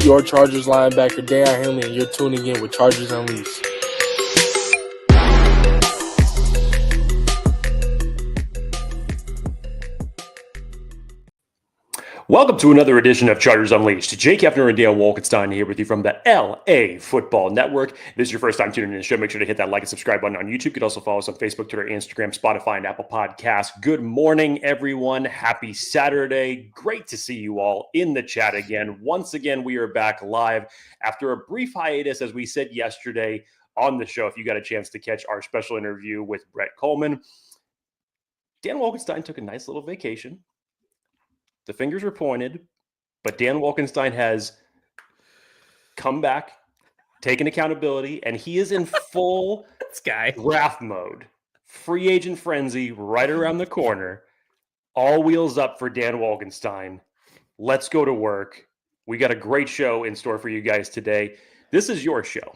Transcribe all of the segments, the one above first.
your Chargers linebacker, Deion Henley, and you're tuning in with Chargers Unleashed. Welcome to another edition of Chargers Unleashed. Jake Hefner and Dale Wolkenstein here with you from the LA Football Network. If this is your first time tuning in to the show, make sure to hit that like and subscribe button on YouTube. You can also follow us on Facebook, Twitter, Instagram, Spotify, and Apple Podcasts. Good morning, everyone. Happy Saturday. Great to see you all in the chat again. Once again, we are back live after a brief hiatus, as we said yesterday on the show. If you got a chance to catch our special interview with Brett Coleman, Dan Wolkenstein took a nice little vacation. The fingers were pointed, but Dan Wolkenstein has come back, taken accountability, and he is in full draft mode. Free agent frenzy right around the corner. All wheels up for Dan Wolkenstein. Let's go to work. We got a great show in store for you guys today. This is your show.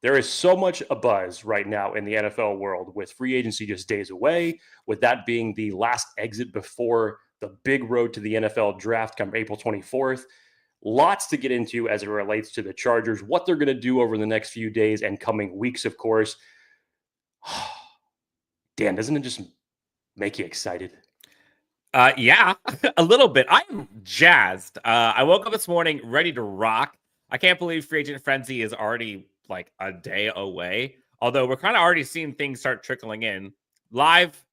There is so much a buzz right now in the NFL world with free agency just days away, with that being the last exit before the big road to the NFL draft come April 24th. Lots to get into as it relates to the Chargers, what they're going to do over the next few days and coming weeks, of course. Dan, doesn't it just make you excited? Yeah, a little bit. I'm jazzed. I woke up this morning ready to rock. I can't believe free agent frenzy is already like a day away, although we're kind of already seeing things start trickling in. Live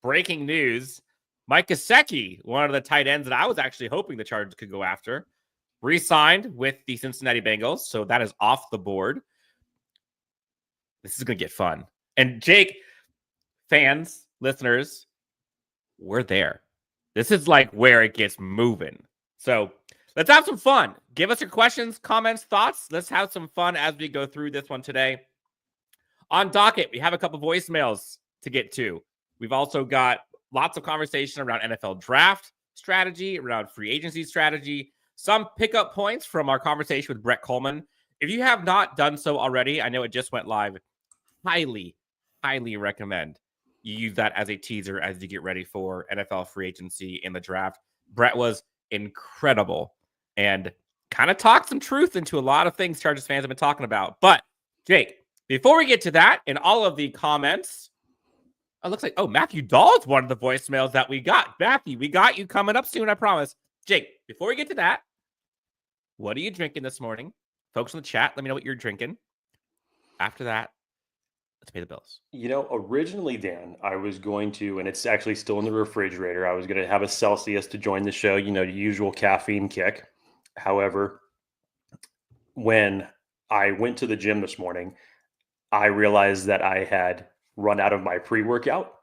breaking news. Mike Gesicki, one of the tight ends that I was actually hoping the Chargers could go after, re-signed with the Cincinnati Bengals, so that is off the board. This is going to get fun. And Jake, fans, listeners, we're there. This is like where it gets moving. So let's have some fun. Give us your questions, comments, thoughts. Let's have some fun as we go through this one today. On docket, we have a couple voicemails to get to. We've also got lots of conversation around NFL draft strategy, around free agency strategy, some pickup points from our conversation with Brett Coleman. If you have not done so already, I know it just went live. Highly, highly recommend you use that as a teaser as you get ready for NFL free agency in the draft. Brett was incredible and kind of talked some truth into a lot of things Chargers fans have been talking about. But, Jake, before we get to that and all of the comments, it looks like, Matthew Dahl's one of the voicemails that we got. Matthew, we got you coming up soon, I promise. Jake, before we get to that, what are you drinking this morning? Folks in the chat, let me know what you're drinking. After that, let's pay the bills. You know, originally, Dan, I was going to, and it's actually still in the refrigerator, I was going to have a Celsius to join the show, you know, the usual caffeine kick. However, when I went to the gym this morning, I realized that I had run out of my pre-workout,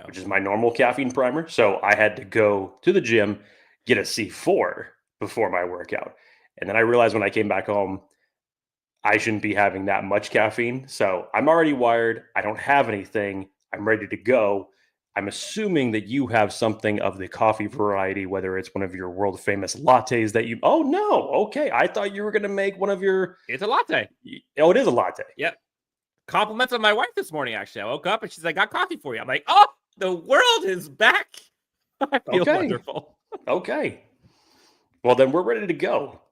which is my normal caffeine primer. So I had to go to the gym, get a C4 before my workout. And then I realized when I came back home, I shouldn't be having that much caffeine. So I'm already wired. I don't have anything. I'm ready to go. I'm assuming that you have something of the coffee variety, whether it's one of your world famous lattes that you, oh no. Okay. I thought you were going to make one of your, it's a latte. Oh, it is a latte. Yep. Compliments on my wife this morning, actually. I woke up and she's like, got coffee for you. I'm like, oh, the world is back. I feel wonderful. Okay. Well, then we're ready to go.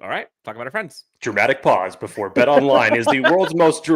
All right. Talk about our friends. Dramatic pause before BetOnline is the world's most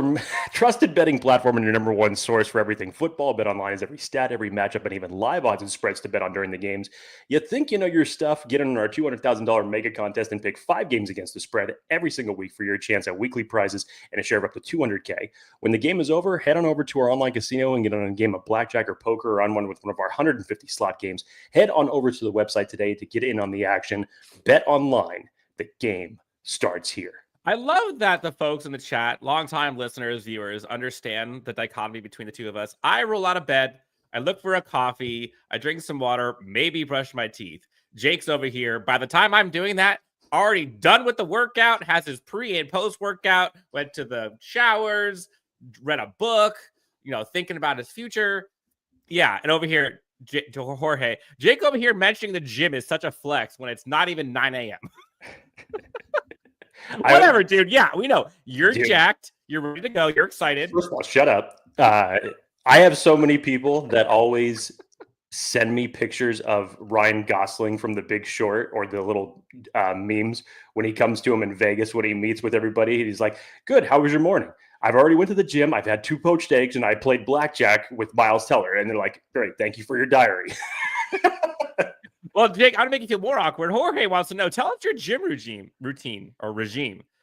trusted betting platform and your number one source for everything football. BetOnline is every stat, every matchup, and even live odds and spreads to bet on during the games. You think you know your stuff? Get in our $200,000 mega contest and pick 5 games against the spread every single week for your chance at weekly prizes and a share of up to $200K. When the game is over, head on over to our online casino and get on a game of blackjack or poker or on one with one of our 150 slot games. Head on over to the website today to get in on the action. BetOnline. The game starts here. I love that the folks in the chat, longtime listeners, viewers, understand the dichotomy between the two of us. I roll out of bed. I look for a coffee. I drink some water, maybe brush my teeth. Jake's over here. By the time I'm doing that, already done with the workout, has his pre and post workout, went to the showers, read a book, thinking about his future. Yeah. And over here, Jorge, Jake over here mentioning the gym is such a flex when it's not even 9 a.m. Whatever, dude. Yeah, we know. You're jacked. You're ready to go. You're excited. First of all, shut up. I have so many people that always send me pictures of Ryan Gosling from The Big Short or the little memes when he comes to him in Vegas when he meets with everybody. He's like, good, how was your morning? I've already went to the gym. I've had 2 poached eggs and I played blackjack with Miles Teller. And they're like, great, thank you for your diary. Well, Jake, I'm going to make you feel more awkward. Jorge wants to know, tell us your gym routine.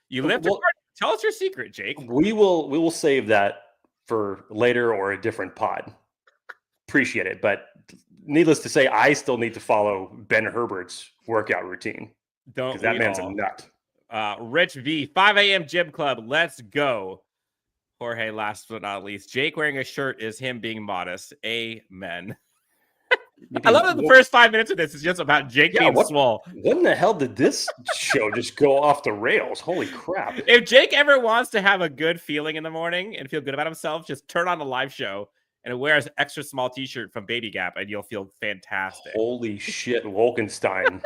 You lift tell us your secret, Jake. We will save that for later or a different pod. Appreciate it. But needless to say, I still need to follow Ben Herbert's workout routine. Because that man's a nut. Rich V, 5 a.m. gym club. Let's go. Jorge, last but not least. Jake wearing a shirt is him being modest. Amen. I love that the first 5 minutes of this is just about Jake being swole. What in the hell did this show just go off the rails? Holy crap. If Jake ever wants to have a good feeling in the morning and feel good about himself, just turn on the live show and wear an extra small t-shirt from Baby Gap and you'll feel fantastic. Holy shit, Wolkenstein.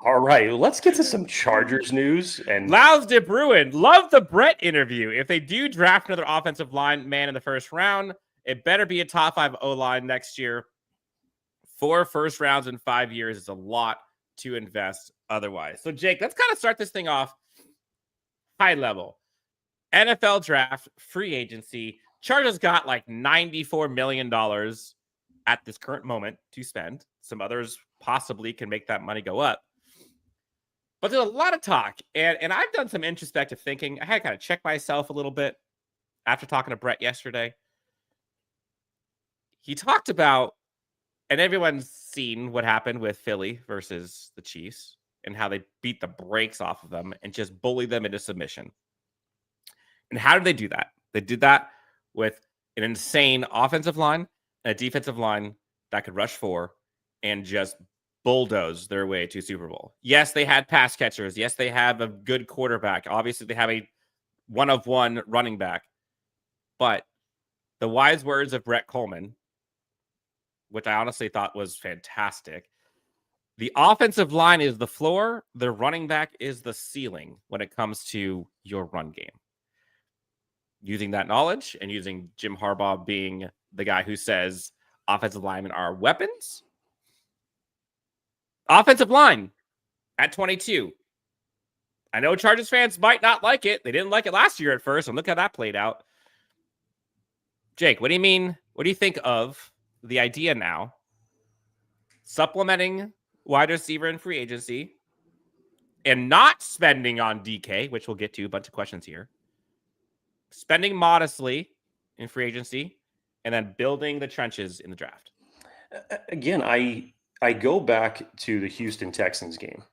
All right, let's get to some Chargers news. And Laus de Bruin, love the Brett interview. If they do draft another offensive line man in the first round, it better be a top 5 O-line next year. 4 first rounds in 5 years is a lot to invest otherwise. So, Jake, let's kind of start this thing off high level. NFL draft, free agency. Chargers got like $94 million at this current moment to spend. Some others possibly can make that money go up. But there's a lot of talk, and I've done some introspective thinking. I had to kind of check myself a little bit after talking to Brett yesterday. He talked about, and everyone's seen what happened with Philly versus the Chiefs and how they beat the brakes off of them and just bullied them into submission. And how did they do that? They did that with an insane offensive line and a defensive line that could rush 4 and just bulldoze their way to Super Bowl. Yes, they had pass catchers. Yes, they have a good quarterback. Obviously, they have a one-of-one running back. But the wise words of Brett Coleman, which I honestly thought was fantastic. The offensive line is the floor. The running back is the ceiling when it comes to your run game. Using that knowledge and using Jim Harbaugh being the guy who says offensive linemen are weapons. Offensive line at 22. I know Chargers fans might not like it. They didn't like it last year at first, and look how that played out. Jake, what do you mean? What do you think of the idea now, supplementing wide receiver in free agency and not spending on DK, which we'll get to a bunch of questions here, spending modestly in free agency, and then building the trenches in the draft? Again, I go back to the Houston Texans game,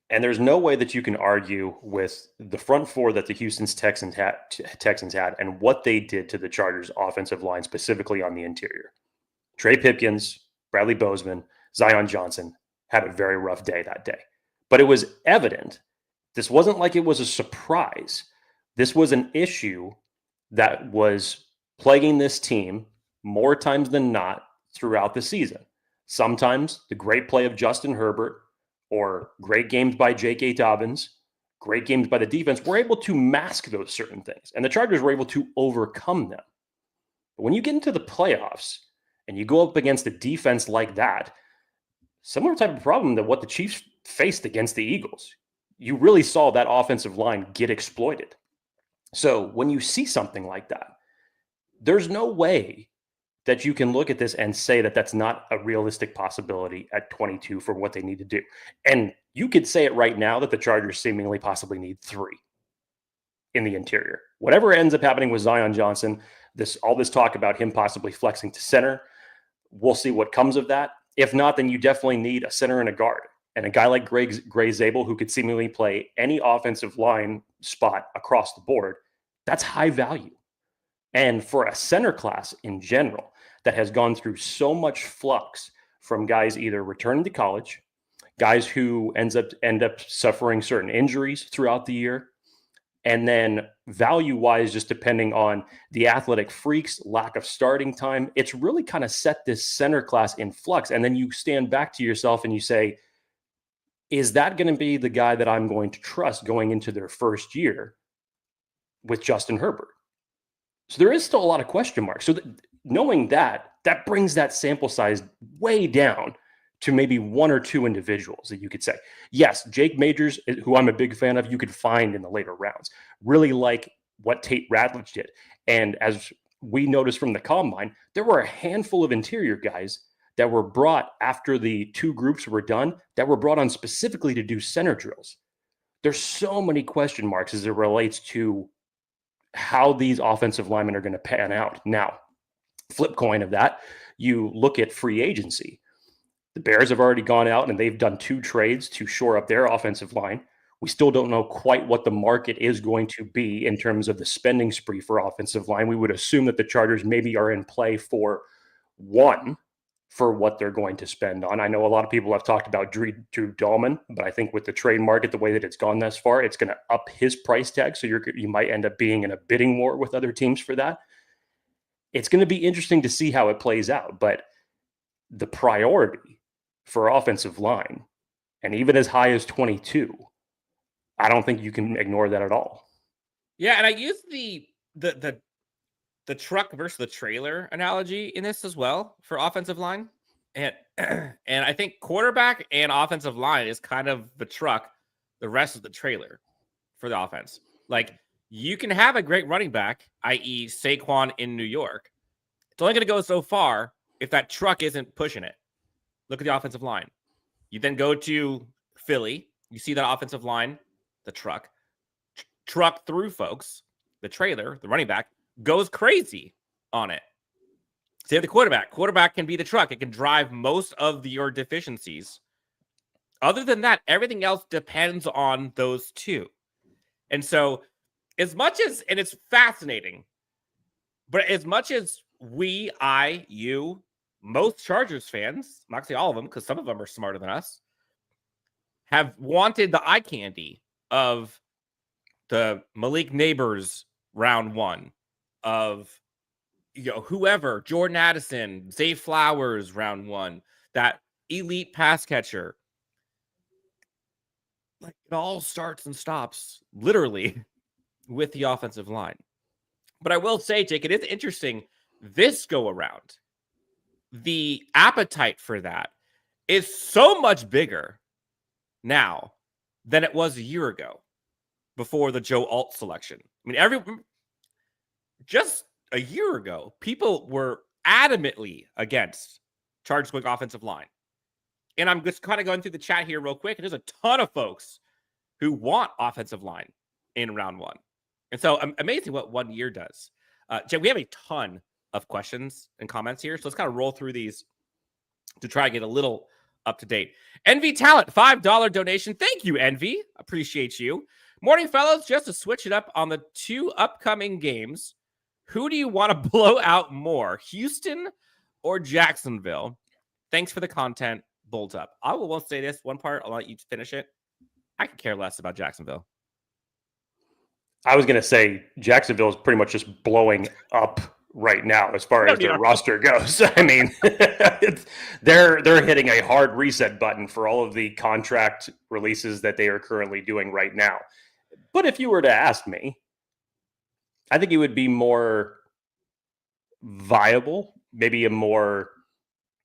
and there's no way that you can argue with the front 4 that the Houston Texans had and what they did to the Chargers offensive line, specifically on the interior. Trey Pipkins, Bradley Bozeman, Zion Johnson had a very rough day that day. But it was evident. This wasn't like it was a surprise. This was an issue that was plaguing this team more times than not throughout the season. Sometimes the great play of Justin Herbert or great games by J.K. Dobbins, great games by the defense, were able to mask those certain things. And the Chargers were able to overcome them. But when you get into the playoffs, and you go up against a defense like that, similar type of problem to what the Chiefs faced against the Eagles. You really saw that offensive line get exploited. So when you see something like that, there's no way that you can look at this and say that that's not a realistic possibility at 22 for what they need to do. And you could say it right now that the Chargers seemingly possibly need 3 in the interior. Whatever ends up happening with Zion Johnson, all this talk about him possibly flexing to center, we'll see what comes of that. If not, then you definitely need a center and a guard. And a guy like Gray Zabel, who could seemingly play any offensive line spot across the board, that's high value. And for a center class in general that has gone through so much flux from guys either returning to college, guys who end up suffering certain injuries throughout the year, and then value-wise, just depending on the athletic freaks, lack of starting time, it's really kind of set this center class in flux. And then you stand back to yourself and you say, is that going to be the guy that I'm going to trust going into their first year with Justin Herbert? So there is still a lot of question marks. So knowing that, that brings that sample size way down to maybe one or two individuals that you could say, yes, Jake Majors, who I'm a big fan of, you could find in the later rounds. Really like what Tate Ratledge did. And as we noticed from the combine, there were a handful of interior guys that were brought after the two groups were done that were brought on specifically to do center drills. There's so many question marks as it relates to how these offensive linemen are going to pan out. Now, flip coin of that, you look at free agency. The Bears have already gone out and they've done 2 trades to shore up their offensive line. We still don't know quite what the market is going to be in terms of the spending spree for offensive line. We would assume that the Chargers maybe are in play for one for what they're going to spend on. I know a lot of people have talked about Drew Dahlman, but I think with the trade market, the way that it's gone thus far, it's going to up his price tag. So you might end up being in a bidding war with other teams for that. It's going to be interesting to see how it plays out, but the priority for offensive line, and even as high as 22, I don't think you can ignore that at all. Yeah, and I use the truck versus the trailer analogy in this as well for offensive line. And I think quarterback and offensive line is kind of the truck, the rest of the trailer for the offense. Like, you can have a great running back, i.e. Saquon in New York. It's only going to go so far if that truck isn't pushing it. Look at the offensive line. You then go to Philly. You see that offensive line, the truck through folks, the trailer, the running back, goes crazy on it. Same with the quarterback. Quarterback can be the truck. It can drive most of your deficiencies. Other than that, everything else depends on those two. And so as much as, and it's fascinating, but as much as you, most Chargers fans, I'm not going to say all of them because some of them are smarter than us, have wanted the eye candy of the Malik Neighbors round 1, of whoever, Jordan Addison, Zay Flowers round 1, that elite pass catcher. Like, it all starts and stops literally with the offensive line. But I will say, Jake, it is interesting this go around. The appetite for that is so much bigger now than it was a year ago before the Joe Alt selection. I mean, just a year ago, people were adamantly against Chargers going offensive line. And I'm just kind of going through the chat here real quick, and there's a ton of folks who want offensive line in round 1. And so amazing what 1 year does. Jay, we have a ton of questions and comments here, so let's kind of roll through these to try to get a little up to date. Envy Talent, $5 donation. Thank you, Envy. Appreciate you. Morning, fellas. Just to switch it up on the 2 upcoming games, who do you want to blow out more, Houston or Jacksonville? Thanks for the content. Bolt up. I will say this one part. I'll let you finish it. I could care less about Jacksonville. I was going to say Jacksonville is pretty much just blowing up right now as far as their roster goes. I mean, they're hitting a hard reset button for all of the contract releases that they are currently doing right now. But if you were to ask me, I think it would be more viable, maybe a more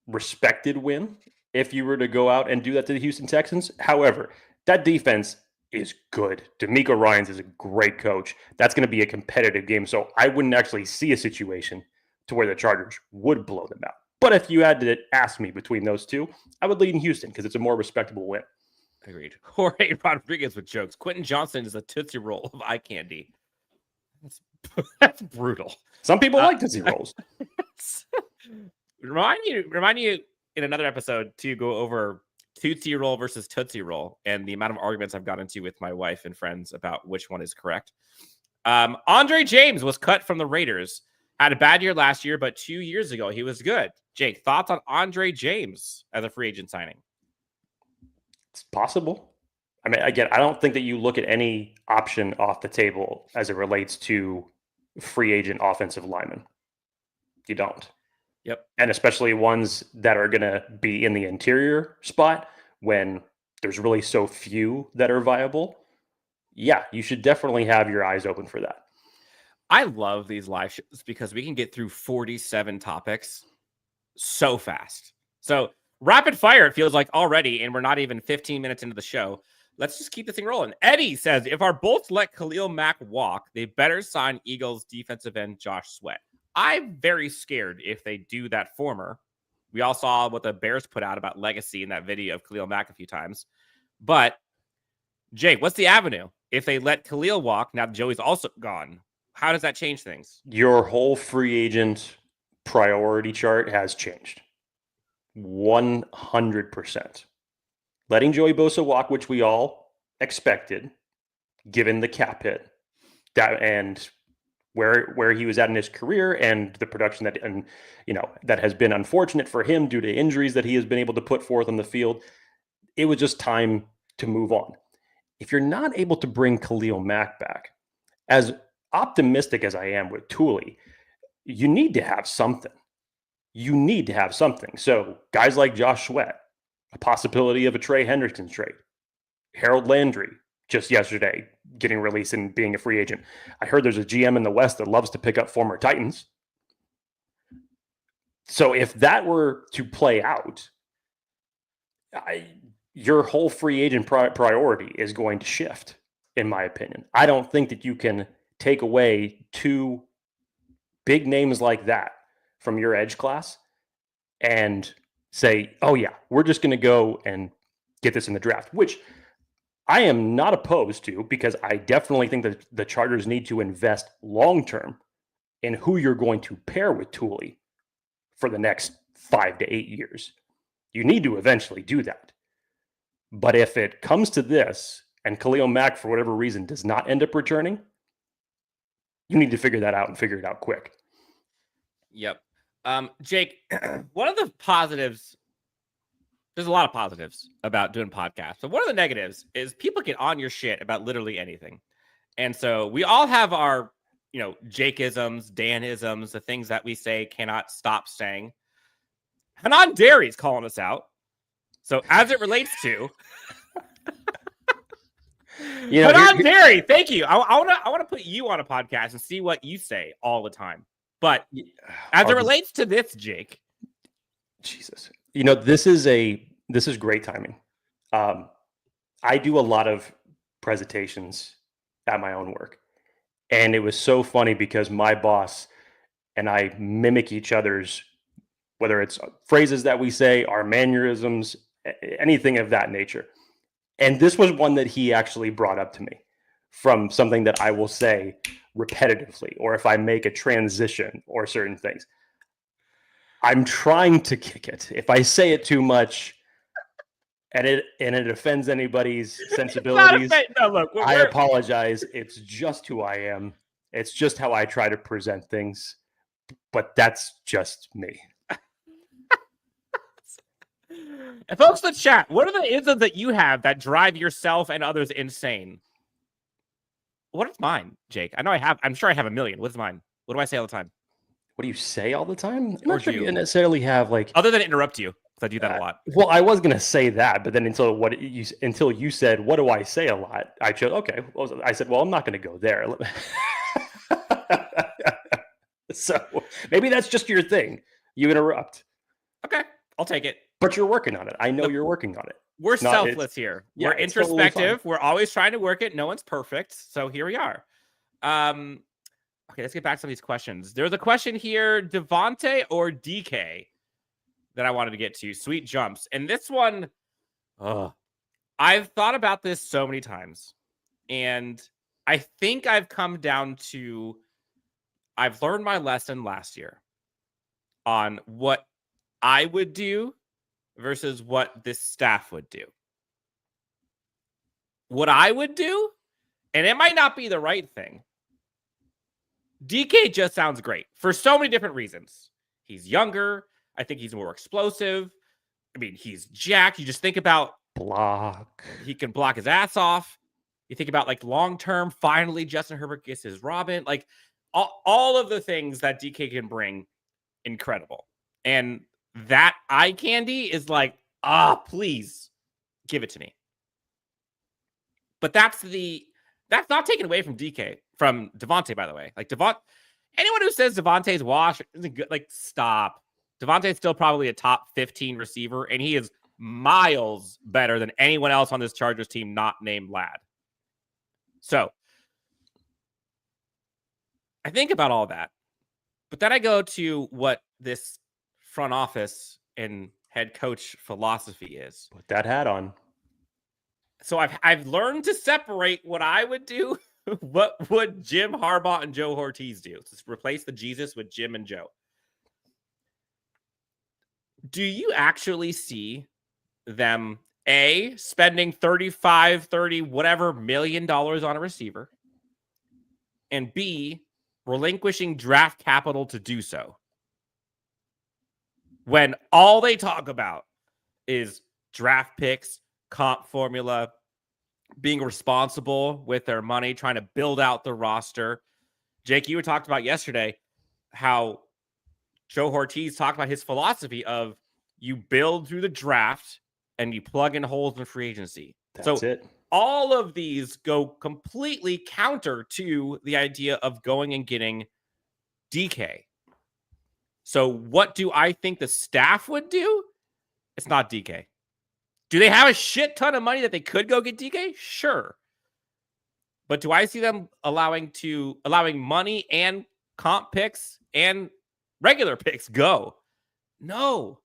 respected win if you were to go out and do that to the Houston Texans. However, that defense is good. DeMeco Ryans is a great coach. That's going to be a competitive game. So I wouldn't actually see a situation to where the Chargers would blow them out. But if you had to ask me between those two, I would lean Houston because it's a more respectable win. Agreed. Jorge Rodriguez with jokes. Quentin Johnson is a Tootsie Roll of eye candy. That's brutal. Some people like Tootsie Rolls. Remind you in another episode to go over Tootsie Roll versus Tootsie Roll and the amount of arguments I've gotten into with my wife and friends about which one is correct. Andre James was cut from the Raiders. Had a bad year last year, but 2 years ago, he was good. Jake, thoughts on Andre James as a free agent signing? It's possible. I mean, again, I don't think that you look at any option off the table as it relates to free agent offensive linemen. You don't. Yep. And especially ones that are going to be in the interior spot when there's really so few that are viable. Yeah, you should definitely have your eyes open for that. I love these live shows because we can get through 47 topics so fast. So rapid fire, it feels like already, and we're not even 15 minutes into the show. Let's just keep this thing rolling. Eddie says, if our Bolts let Khalil Mack walk, they better sign Eagles defensive end Josh Sweat. I'm very scared if they do that former. We all saw what the Bears put out about legacy in that video of Khalil Mack a few times. But, Jake, what's the avenue? If they let Khalil walk, now Joey's also gone, how does that change things? Your whole free agent priority chart has changed. 100%. Letting Joey Bosa walk, which we all expected, given the cap hit, that and where he was at in his career and the production that has been unfortunate for him due to injuries that he has been able to put forth on the field. It was just time to move on. If you're not able to bring Khalil Mack back, as optimistic as I am with Thule, you need to have something. So guys like Josh Sweat, a possibility of a Trey Hendrickson trade. Harold Landry, just yesterday, getting released and being a free agent. I heard there's a GM in the West that loves to pick up former Titans. So if that were to play out, your whole free agent priority is going to shift, in my opinion. I don't think that you can take away two big names like that from your edge class and say, oh yeah, we're just going to go and get this in the draft, which I am not opposed to, because I definitely think that the Chargers need to invest long-term in who you're going to pair with Thule for the next 5 to 8 years. You need to eventually do that. But if it comes to this and Khalil Mack, for whatever reason, does not end up returning, you need to figure that out and figure it out quick. Yep. Jake, one of the positives, there's a lot of positives about doing podcasts, but one of the negatives is people get on your shit about literally anything. And so we all have our, Jake-isms, Dan-isms, the things that we say cannot stop saying. Hanan Derry's calling us out. So as it relates to Hanan Derry, thank you. I want to put you on a podcast and see what you say all the time. But as it relates to this, Jake, Jesus, this is great timing. I do a lot of presentations at my own work, and it was so funny because my boss and I mimic each other's, whether it's phrases that we say, our mannerisms, anything of that nature. And this was one that he actually brought up to me from something that I will say repetitively, or if I make a transition or certain things. I'm trying to kick it. If I say it too much and it offends anybody's sensibilities, I apologize. It's just who I am. It's just how I try to present things. But that's just me. And folks in the chat, what are the isms that you have that drive yourself and others insane? What is mine, Jake? I'm sure I have a million. What's mine? What do I say all the time? What do you say all the time? I'm not sure you necessarily have other than interrupt you, because I do that a lot. Well, I was gonna say that, but then until you said, what do I say a lot? I chose okay. I said, well, I'm not gonna go there. So maybe that's just your thing. You interrupt. Okay, I'll take it. But you're working on it. I know you're working on it. We're selfless here. Yeah, we're introspective. Totally, we're always trying to work it. No one's perfect. So here we are. Okay, let's get back to some of these questions. There's a question here, Davante or DK, that I wanted to get to. Sweet jumps. And this one, I've thought about this so many times. And I think I've come down to, I've learned my lesson last year on what I would do versus what this staff would do. What I would do, and it might not be the right thing, DK just sounds great for so many different reasons. He's younger. I think he's more explosive. I mean, he's jacked. You just think about block. He can block his ass off. You think about like long-term, finally Justin Herbert gets his Robin. Like all of the things that DK can bring, incredible. And that eye candy is like, please give it to me. But that's not taken away from DK, from Davante, by the way. Like anyone who says Davante's wash isn't good, like stop. Davante is still probably a top 15 receiver, and he is miles better than anyone else on this Chargers team not named Ladd. So I think about all that, but then I go to what this front office and head coach philosophy is. Put that hat on. So I've learned to separate what I would do. What would Jim Harbaugh and Joe Hortiz do? Just replace the Jesus with Jim and Joe. Do you actually see them spending 30 whatever million dollars on a receiver, and B, relinquishing draft capital to do so, when all they talk about is draft picks, comp formula, being responsible with their money, trying to build out the roster? Jake, you were talked about yesterday how Joe Hortiz talked about his philosophy of you build through the draft and you plug in holes in free agency. That's it. All of these go completely counter to the idea of going and getting DK. So what do I think the staff would do? It's not DK. Do they have a shit ton of money that they could go get DK? Sure. But do I see them allowing money and comp picks and regular picks go? No.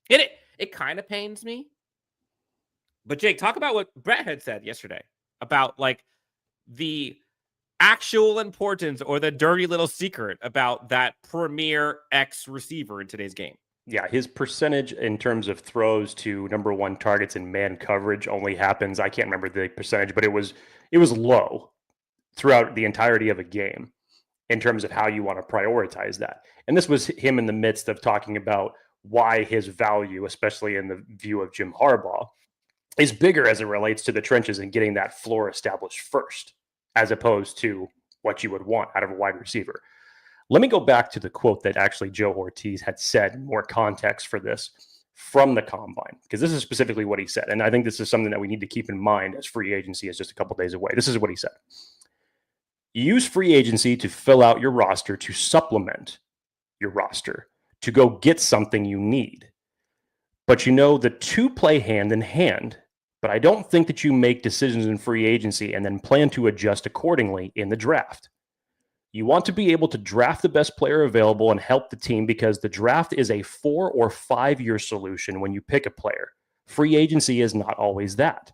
It kind of pains me. But Jake, talk about what Brett had said yesterday about like the actual importance or the dirty little secret about that premier X receiver in today's game. Yeah, his percentage in terms of throws to number one targets in man coverage only happens, I can't remember the percentage, but it was low throughout the entirety of a game in terms of how you want to prioritize that. And this was him in the midst of talking about why his value, especially in the view of Jim Harbaugh, is bigger as it relates to the trenches and getting that floor established first, as opposed to what you would want out of a wide receiver. Let me go back to the quote that actually Joe Hortiz had said, more context for this from the combine, because this is specifically what he said. And I think this is something that we need to keep in mind as free agency is just a couple days away. This is what he said. Use free agency to fill out your roster, to supplement your roster, to go get something you need. But the two play hand in hand. But I don't think that you make decisions in free agency and then plan to adjust accordingly in the draft. You want to be able to draft the best player available and help the team, because the draft is a 4 or 5 year solution when you pick a player. Free agency is not always that.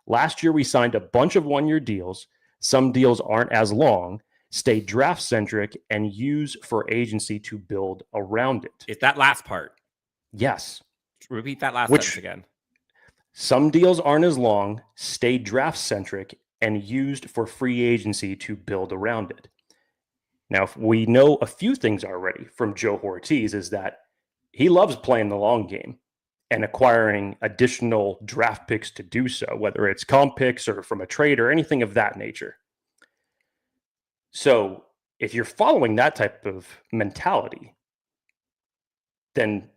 Last year, we signed a bunch of 1 year deals. Some deals aren't as long. Stay draft centric and use for agency to build around it. It's that last part. Yes. Repeat that last sentence again. Some deals aren't as long, stay draft centric, and used for free agency to build around it. Now, if we know a few things already from Joe Hortiz, is that he loves playing the long game and acquiring additional draft picks to do so, whether it's comp picks or from a trade or anything of that nature. So if you're following that type of mentality, then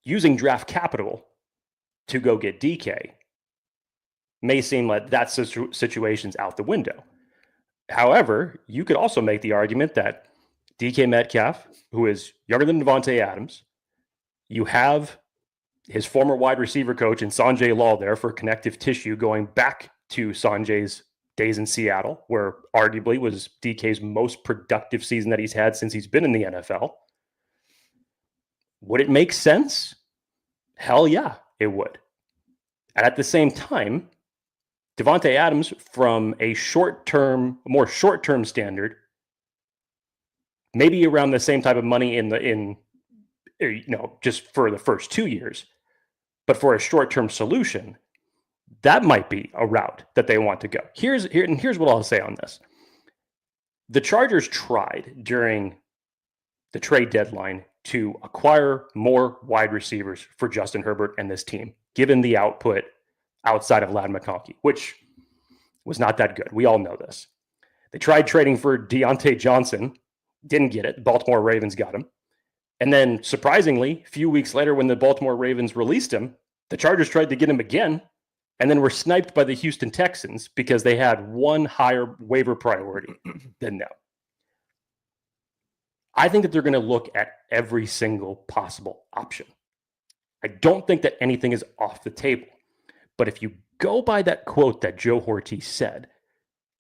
using draft capital to go get DK may seem like that situation's out the window. However, you could also make the argument that DK Metcalf, who is younger than Davante Adams, you have his former wide receiver coach and Sanjay Lal there for connective tissue going back to Sanjay's days in Seattle, where arguably was DK's most productive season that he's had since he's been in the NFL. Would it make sense? Hell yeah, it would. And at the same time, Davante Adams, from a more short-term standard, maybe around the same type of money just for the first 2 years, but for a short-term solution, that might be a route that they want to go. Here's what I'll say on this. The Chargers tried during the trade deadline to acquire more wide receivers for Justin Herbert and this team, given the output outside of Ladd McConkey, which was not that good. We all know this. They tried trading for Deontay Johnson, didn't get it. The Baltimore Ravens got him. And then, surprisingly, a few weeks later when the Baltimore Ravens released him, the Chargers tried to get him again, and then were sniped by the Houston Texans because they had one higher waiver priority than them. I think that they're going to look at every single possible option. I don't think that anything is off the table. But if you go by that quote that Joe Hortiz said,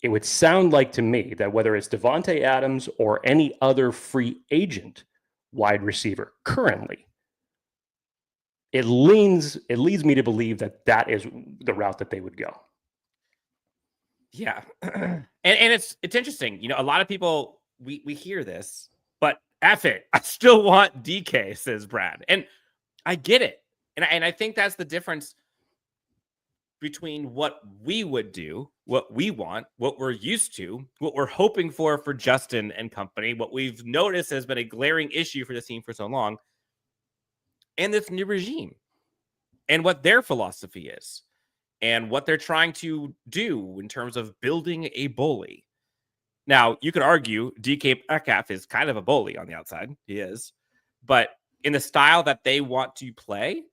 it would sound like to me that whether it's Davante Adams or any other free agent wide receiver currently, it leads me to believe that that is the route that they would go. Yeah. and it's interesting. A lot of people, we hear this, but F it. I still want DK, says Brad. And I get it. And I think that's the difference between what we would do, what we want, what we're used to, what we're hoping for Justin and company, what we've noticed has been a glaring issue for the team for so long, and this new regime, and what their philosophy is, and what they're trying to do in terms of building a bully. Now, you could argue DK Metcalf is kind of a bully on the outside. He is. But in the style that they want to play,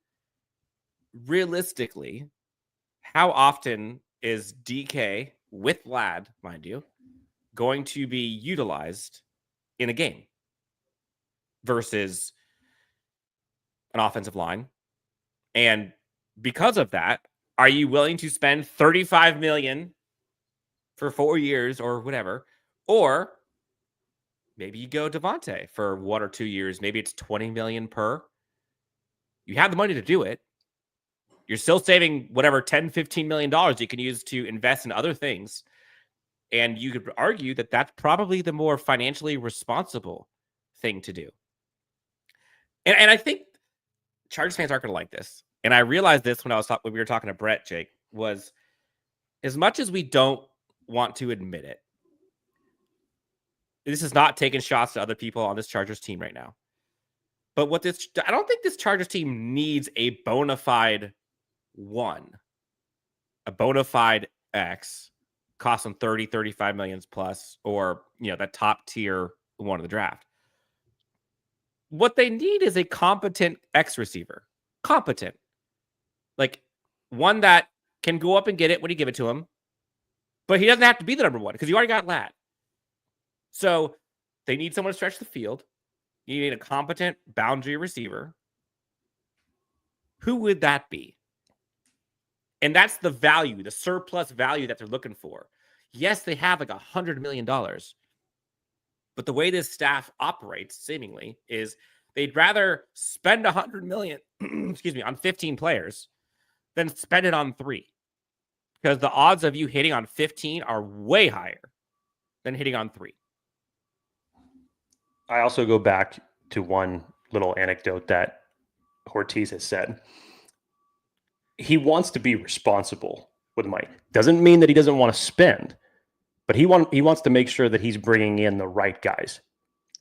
realistically, how often is DK, with Lad, mind you, going to be utilized in a game versus an offensive line? And because of that, are you willing to spend $35 million for 4 years or whatever? Or maybe you go Davante for 1 or 2 years. Maybe it's $20 million per. You have the money to do it. You're still saving whatever $10, $15 million you can use to invest in other things. And you could argue that that's probably the more financially responsible thing to do. And I think Chargers fans aren't going to like this. And I realized this when we were talking to Brett, Jake, was as much as we don't want to admit it, this is not taking shots to other people on this Chargers team right now. But I don't think this Chargers team needs a bona fide one, a bona fide X, cost them 30, 35 million plus, or, that top tier one of the draft. What they need is a competent X receiver. Competent. Like one that can go up and get it when you give it to him, but he doesn't have to be the number one because you already got Lad. So they need someone to stretch the field. You need a competent boundary receiver. Who would that be? And that's the value, the surplus value that they're looking for. Yes, they have like $100 million. But the way this staff operates, seemingly, is they'd rather spend $100 million, on 15 players than spend it on 3. Because the odds of you hitting on 15 are way higher than hitting on 3. I also go back to one little anecdote that Hortiz has said. He wants to be responsible with money. Doesn't mean that he doesn't want to spend, but he wants to make sure that he's bringing in the right guys.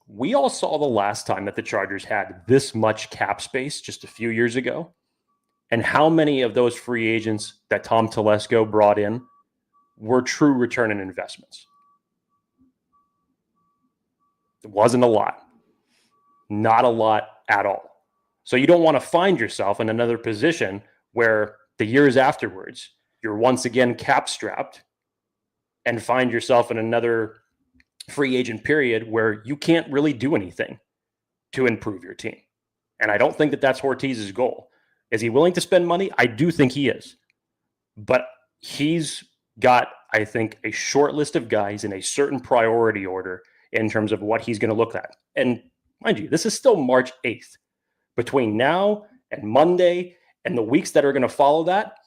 We all saw the last time that the Chargers had this much cap space just a few years ago, and how many of those free agents that Tom Telesco brought in were true return on investments. It wasn't a lot. Not a lot at all. So you don't want to find yourself in another position where the years afterwards, you're once again cap strapped and find yourself in another free agent period where you can't really do anything to improve your team. And I don't think that that's Hortiz's goal. Is he willing to spend money? I do think he is. But he's got, I think, a short list of guys in a certain priority order in terms of what he's going to look at. And mind you, this is still March 8th. Between now and Monday and the weeks that are going to follow that,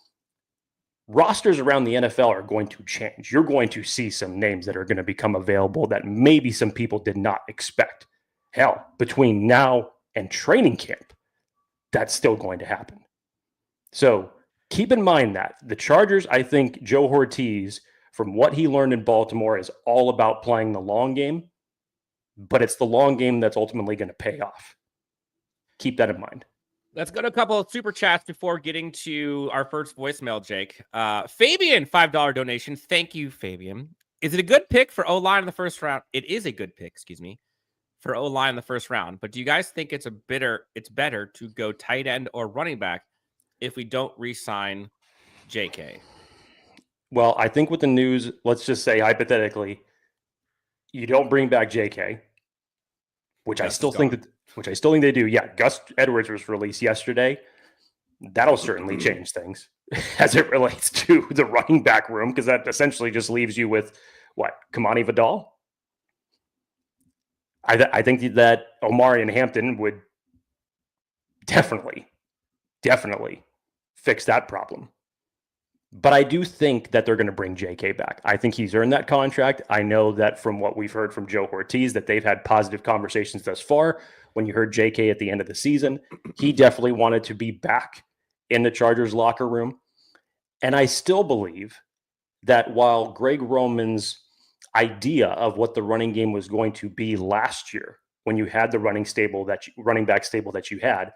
rosters around the NFL are going to change. You're going to see some names that are going to become available that maybe some people did not expect. Hell, between now and training camp, that's still going to happen. So keep in mind that the Chargers, I think Joe Hortiz, from what he learned in Baltimore, is all about playing the long game, but it's the long game that's ultimately going to pay off. Keep that in mind. Let's go to a couple of super chats before getting to our first voicemail, Jake. Fabian, $5 donation. Thank you, Fabian. Is it a good pick for O-line in the first round? It is a good pick, for O-line in the first round. But do you guys think it's better to go tight end or running back if we don't re-sign JK? Well, I think with the news, let's just say hypothetically, you don't bring back JK. which I still think they do. Yeah, Gus Edwards was released yesterday. That'll certainly change things as it relates to the running back room, because that essentially just leaves you with what, Kamani Vidal? I think that Omari and Hampton would definitely fix that problem. But I do think that they're going to bring JK back. I think he's earned that contract. I know that from what we've heard from Joe Hortiz that they've had positive conversations thus far. When you heard JK at the end of the season, he definitely wanted to be back in the Chargers locker room. And I still believe that while Greg Roman's idea of what the running game was going to be last year, when you had the running back stable that you had,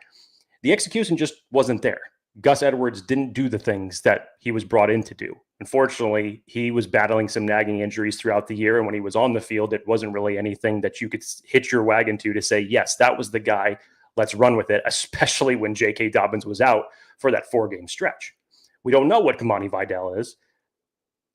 the execution just wasn't there. Gus Edwards didn't do the things that he was brought in to do. Unfortunately, he was battling some nagging injuries throughout the year. And when he was on the field, it wasn't really anything that you could hitch your wagon to say, yes, that was the guy. Let's run with it, especially when J.K. Dobbins was out for that 4-game stretch. We don't know what Kamani Vidal is.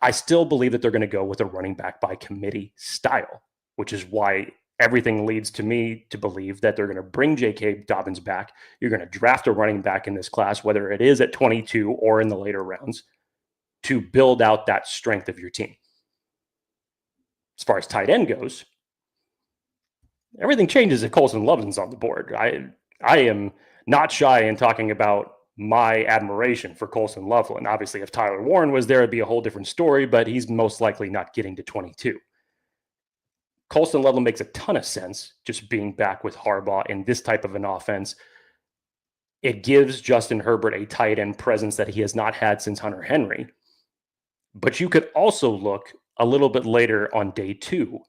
I still believe that they're going to go with a running back by committee style, which is why everything leads to me to believe that they're going to bring J.K. Dobbins back. You're going to draft a running back in this class, whether it is at 22 or in the later rounds, to build out that strength of your team. As far as tight end goes, everything changes if Colson Loveland's on the board. I am not shy in talking about my admiration for Colson Loveland. Obviously, if Tyler Warren was there, it'd be a whole different story, but he's most likely not getting to 22. Colson Loveland makes a ton of sense just being back with Harbaugh in this type of an offense. It gives Justin Herbert a tight end presence that he has not had since Hunter Henry. But you could also look a little bit later on day 2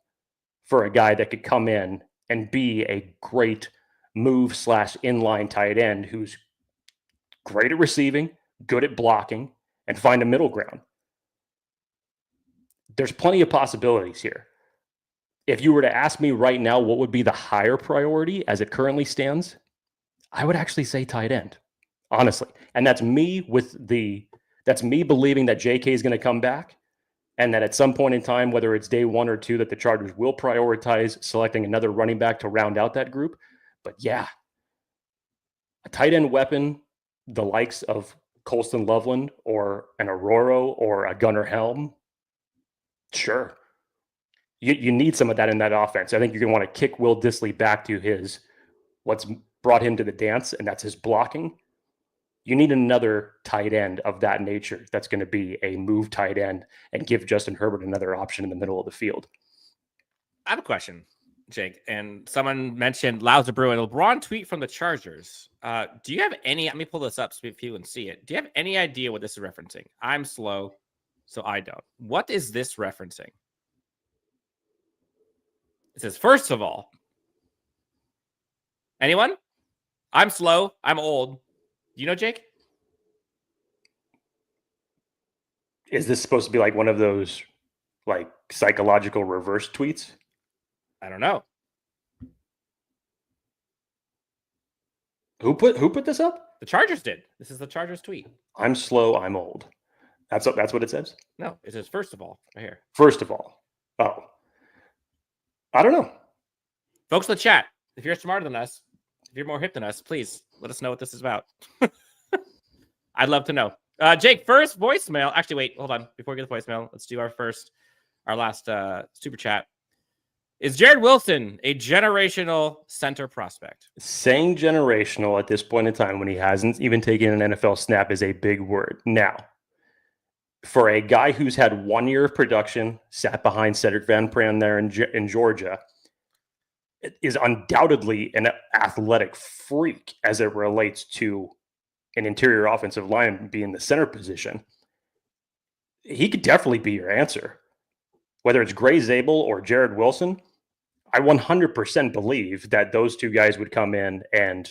for a guy that could come in and be a great move/inline tight end who's great at receiving, good at blocking, and find a middle ground. There's plenty of possibilities here. If you were to ask me right now what would be the higher priority as it currently stands, I would actually say tight end, honestly. And that's me believing that JK is going to come back, and that at some point in time, whether it's day 1 or 2, that the Chargers will prioritize selecting another running back to round out that group. But yeah, a tight end weapon, the likes of Colston Loveland or an Aurora or a Gunnar Helm, sure. You need some of that in that offense. I think you're going to want to kick Will Dissly back to what's brought him to the dance, and that's his blocking. You need another tight end of that nature that's going to be a move tight end and give Justin Herbert another option in the middle of the field. I have a question, Jake, and someone mentioned Lauza Brew, and a LeBron tweet from the Chargers. Do you have any, let me pull this up so if you can see it. Do you have any idea what this is referencing? I'm slow, so I don't. What is this referencing? It says, first of all, anyone? I'm slow. I'm old. Do you know, Jake? Is this supposed to be like one of those like psychological reverse tweets? I don't know. Who put this up? The Chargers did. This is the Chargers tweet. I'm slow. I'm old. That's what it says? No, it says first of all, right here. First of all. Oh. I don't know. Folks in the chat, if you're smarter than us, if you're more hip than us, please let us know what this is about. I'd love to know. Jake, first voicemail. Actually, wait, hold on. Before we get the voicemail, let's do our last super chat. Is Jared Wilson a generational center prospect? Saying generational at this point in time when he hasn't even taken an NFL snap is a big word. Now, for a guy who's had 1 year of production, sat behind Cedric Van Pran there in Georgia, is undoubtedly an athletic freak as it relates to an interior offensive line being the center position. He could definitely be your answer. Whether it's Gray Zabel or Jared Wilson, I 100% believe that those two guys would come in and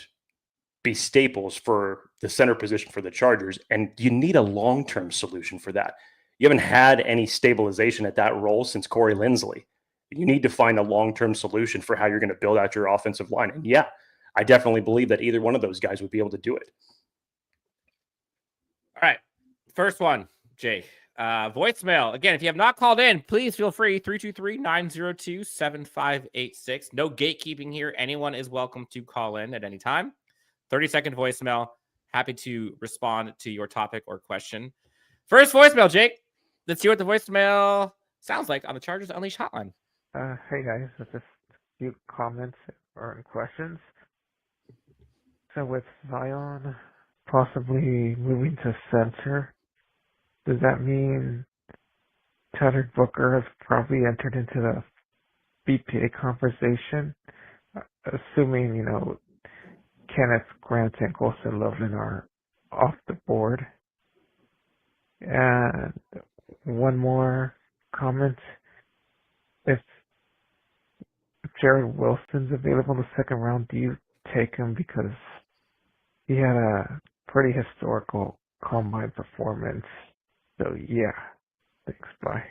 be staples for the center position for the Chargers, and you need a long-term solution for that. You haven't had any stabilization at that role since Corey Linsley. You need to find a long-term solution for how you're going to build out your offensive line. And yeah, I definitely believe that either one of those guys would be able to do it. All right. First one, Jake. Voicemail. Again, if you have not called in, please feel free. 323-902-7586. No gatekeeping here. Anyone is welcome to call in at any time. 30-second voicemail. Happy to respond to your topic or question. First voicemail, Jake. Let's see what the voicemail sounds like on the Chargers Unleashed hotline. Hey guys, just a few comments or questions. So with Zion possibly moving to center, does that mean Tyler Booker has probably entered into the BPA conversation? Assuming, Kenneth Grant and Colson Loveland are off the board. And one more comment. If Jared Wilson's available in the second round, do you take him because he had a pretty historical combine performance? So yeah, thanks. Bye.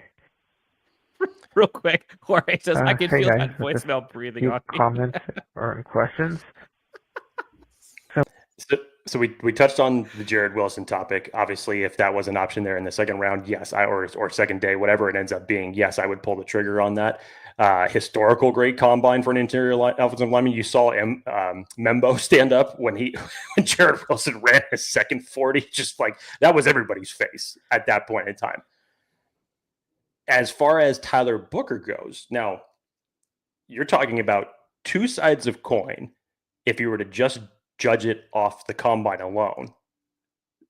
Real quick, Jorge says I can hey feel guys, that voicemail breathing few on me. comments or questions. So we touched on the Jared Wilson topic. Obviously, if that was an option there in the second round, yes, or second day, whatever it ends up being, yes, I would pull the trigger on that. Historical great combine for an interior offensive lineman. You saw Membo stand up when Jared Wilson ran his second 40, just like that was everybody's face at that point in time. As far as Tyler Booker goes, now you're talking about two sides of coin. If you were to just judge it off the combine alone,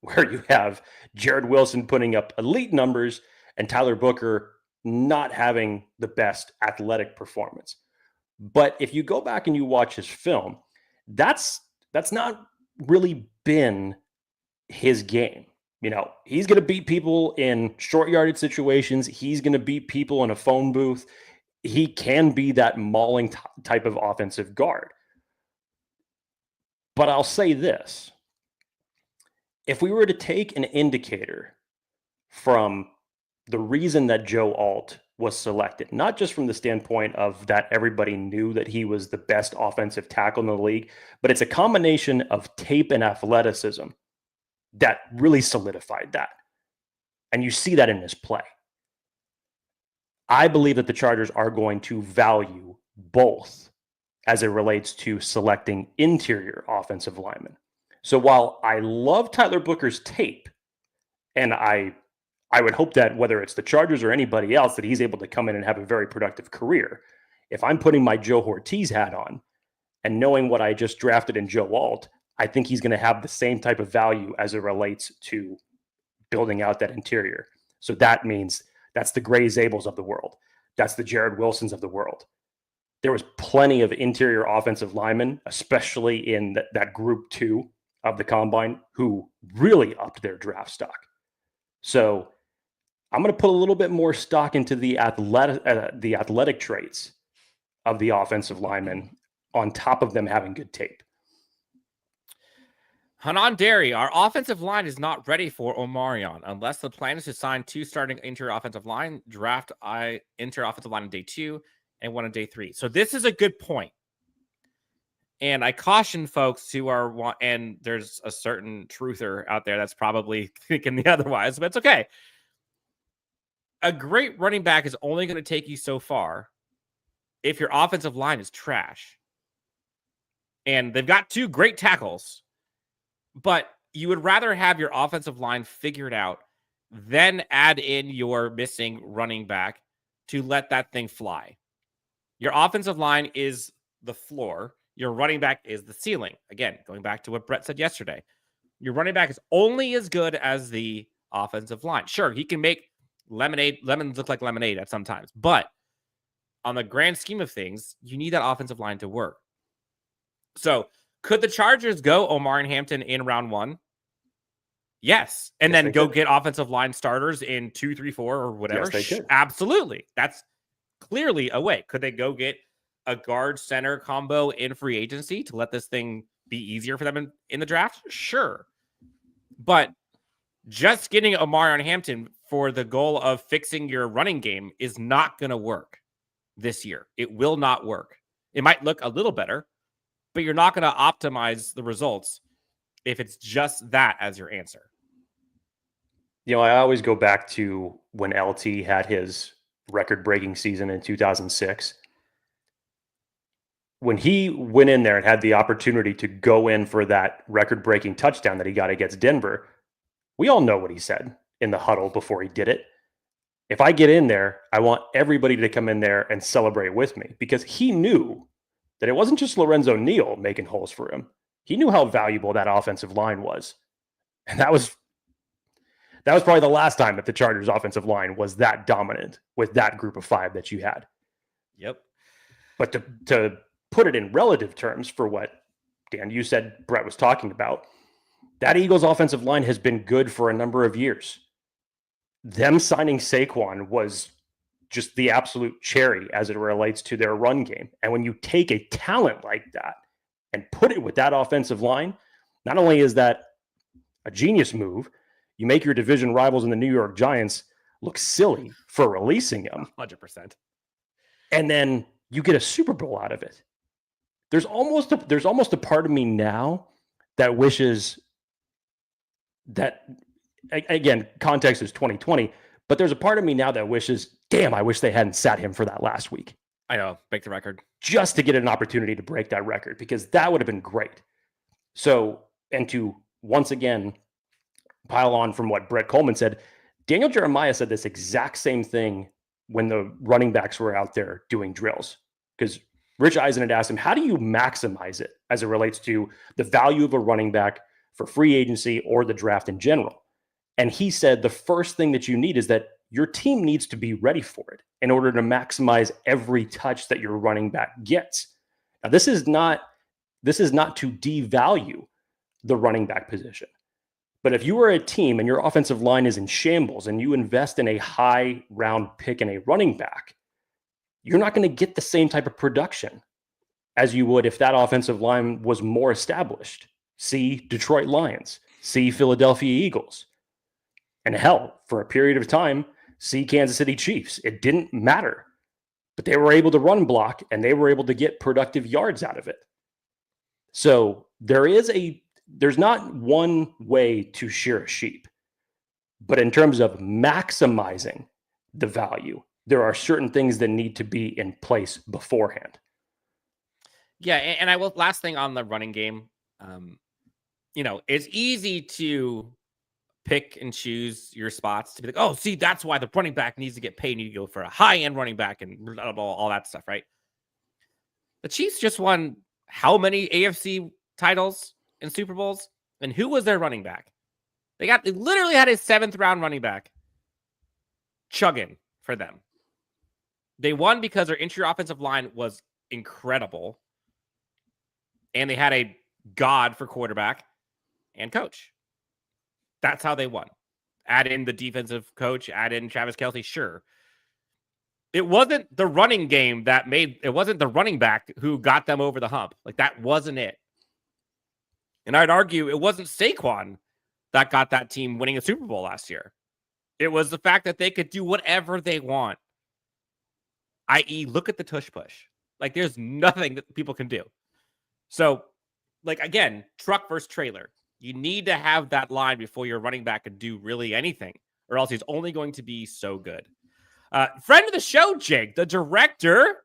where you have Jared Wilson putting up elite numbers and Tyler Booker not having the best athletic performance. But if you go back and you watch his film, that's not really been his game. He's going to beat people in short yardage situations. He's going to beat people in a phone booth. He can be that mauling type of offensive guard. But I'll say this. If we were to take an indicator from the reason that Joe Alt was selected, not just from the standpoint of that everybody knew that he was the best offensive tackle in the league, but it's a combination of tape and athleticism that really solidified that. And you see that in his play. I believe that the Chargers are going to value both as it relates to selecting interior offensive linemen. So while I love Tyler Booker's tape, and I would hope that whether it's the Chargers or anybody else, that he's able to come in and have a very productive career, if I'm putting my Joe Hortiz hat on and knowing what I just drafted in Joe Alt, I think he's going to have the same type of value as it relates to building out that interior. So that means that's the Gray Zables of the world. That's the Jared Wilsons of the world. There was plenty of interior offensive linemen, especially in that group 2 of the combine, who really upped their draft stock. So I'm going to put a little bit more stock into the athletic traits of the offensive linemen on top of them having good tape. Hanan Derry, our offensive line is not ready for Omarion unless the plan is to sign 2 starting interior offensive line, draft interior offensive line on day 2 and 1 on day 3. So this is a good point. And I caution folks who are, and there's a certain truther out there that's probably thinking the otherwise, but it's okay. A great running back is only going to take you so far if your offensive line is trash. And they've got 2 great tackles, but you would rather have your offensive line figured out than add in your missing running back to let that thing fly. Your offensive line is the floor. Your running back is the ceiling. Again, going back to what Brett said yesterday, your running back is only as good as the offensive line. Sure, he can make lemons look like lemonade at some times, but on the grand scheme of things, you need that offensive line to work. So could the Chargers go Omarion Hampton in round 1? Yes. And then go get offensive line starters in 2, 3, 4 or whatever. Yes, they could. Absolutely. That's clearly a way. Could they go get a guard center combo in free agency to let this thing be easier for them in the draft? Sure. But just getting Omarion Hampton for the goal of fixing your running game is not going to work this year. It will not work. It might look a little better, but you're not going to optimize the results if it's just that as your answer. I always go back to when LT had his record-breaking season in 2006. When he went in there and had the opportunity to go in for that record-breaking touchdown that he got against Denver, we all know what he said in the huddle before he did it. If I get in there, I want everybody to come in there and celebrate with me, because he knew that it wasn't just Lorenzo Neal making holes for him. He knew how valuable that offensive line was. And that was probably the last time that the Chargers offensive line was that dominant with that group of five that you had. Yep. But to put it in relative terms for what, Dan, you said Brett was talking about, that Eagles offensive line has been good for a number of years. Them signing Saquon was just the absolute cherry as it relates to their run game. And when you take a talent like that and put it with that offensive line, not only is that a genius move, you make your division rivals in the New York Giants look silly for releasing him. 100%. And then you get a Super Bowl out of it. There's almost a part of me now that wishes that, again, context is 2020, but there's a part of me now that wishes, damn, I wish they hadn't sat him for that last week. I know, break the record. Just to get an opportunity to break that record, because that would have been great. So, and to once again pile on from what Brett Coleman said, Daniel Jeremiah said this exact same thing when the running backs were out there doing drills. Because Rich Eisen had asked him, how do you maximize it as it relates to the value of a running back for free agency or the draft in general? And he said the first thing that you need is that your team needs to be ready for it in order to maximize every touch that your running back gets. Now, this is not to devalue the running back position. But if you are a team and your offensive line is in shambles and you invest in a high round pick and a running back, you're not going to get the same type of production as you would if that offensive line was more established. See Detroit Lions, see Philadelphia Eagles. And hell, for a period of time, see Kansas City Chiefs. It didn't matter, but they were able to run block and they were able to get productive yards out of it. So there's not one way to shear a sheep, but in terms of maximizing the value, there are certain things that need to be in place beforehand. Yeah, and I will, last thing on the running game, it's easy to pick and choose your spots to be like, oh, see, that's why the running back needs to get paid. You need to go for a high-end running back and blah, blah, all that stuff, right? The Chiefs just won how many AFC titles and Super Bowls? And who was their running back? They literally had a 7th-round running back chugging for them. They won because their interior offensive line was incredible. And they had a god for quarterback and coach. That's how they won. Add in the defensive coach, add in Travis Kelce, sure. It wasn't the running game it wasn't the running back who got them over the hump. Like, that wasn't it. And I'd argue it wasn't Saquon that got that team winning a Super Bowl last year. It was the fact that they could do whatever they want. I.e., look at the tush push. Like, there's nothing that people can do. So, like, again, truck versus trailer. You need to have that line before your running back can do really anything, or else he's only going to be so good. Friend of the show, Jake, the director,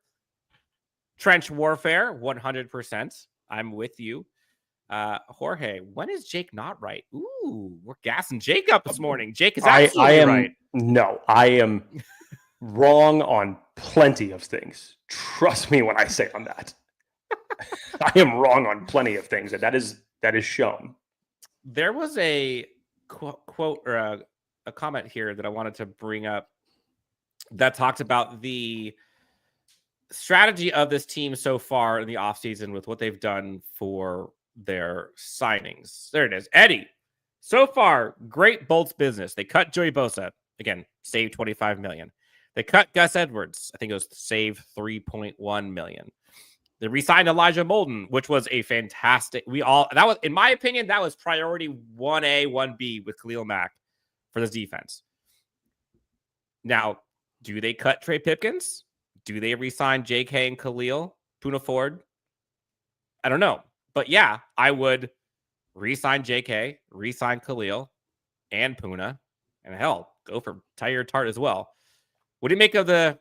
Trench Warfare, 100%. I'm with you. Jorge, when is Jake not right? Ooh, we're gassing Jake up this morning. Jake is absolutely right. No, I am wrong on plenty of things. Trust me when I say on that. I am wrong on plenty of things, and that is shown. There was a quote or a comment here that I wanted to bring up that talks about the strategy of this team so far in the offseason with what they've done for their signings. There it is. Eddie, so far, great Bolts business. They cut Joey Bosa. Again, save $25 million. They cut Gus Edwards. I think it was save $3.1 million. They re-signed Elijah Molden, which was a fantastic. That was, in my opinion, that was priority 1A, 1B with Khalil Mack for this defense. Now, do they cut Trey Pipkins? Do they re-sign J.K. and Khalil? Poona Ford? I don't know. But yeah, I would re-sign J.K., re-sign Khalil and Poona, And hell, go for Tyler Tart as well. What do you make of the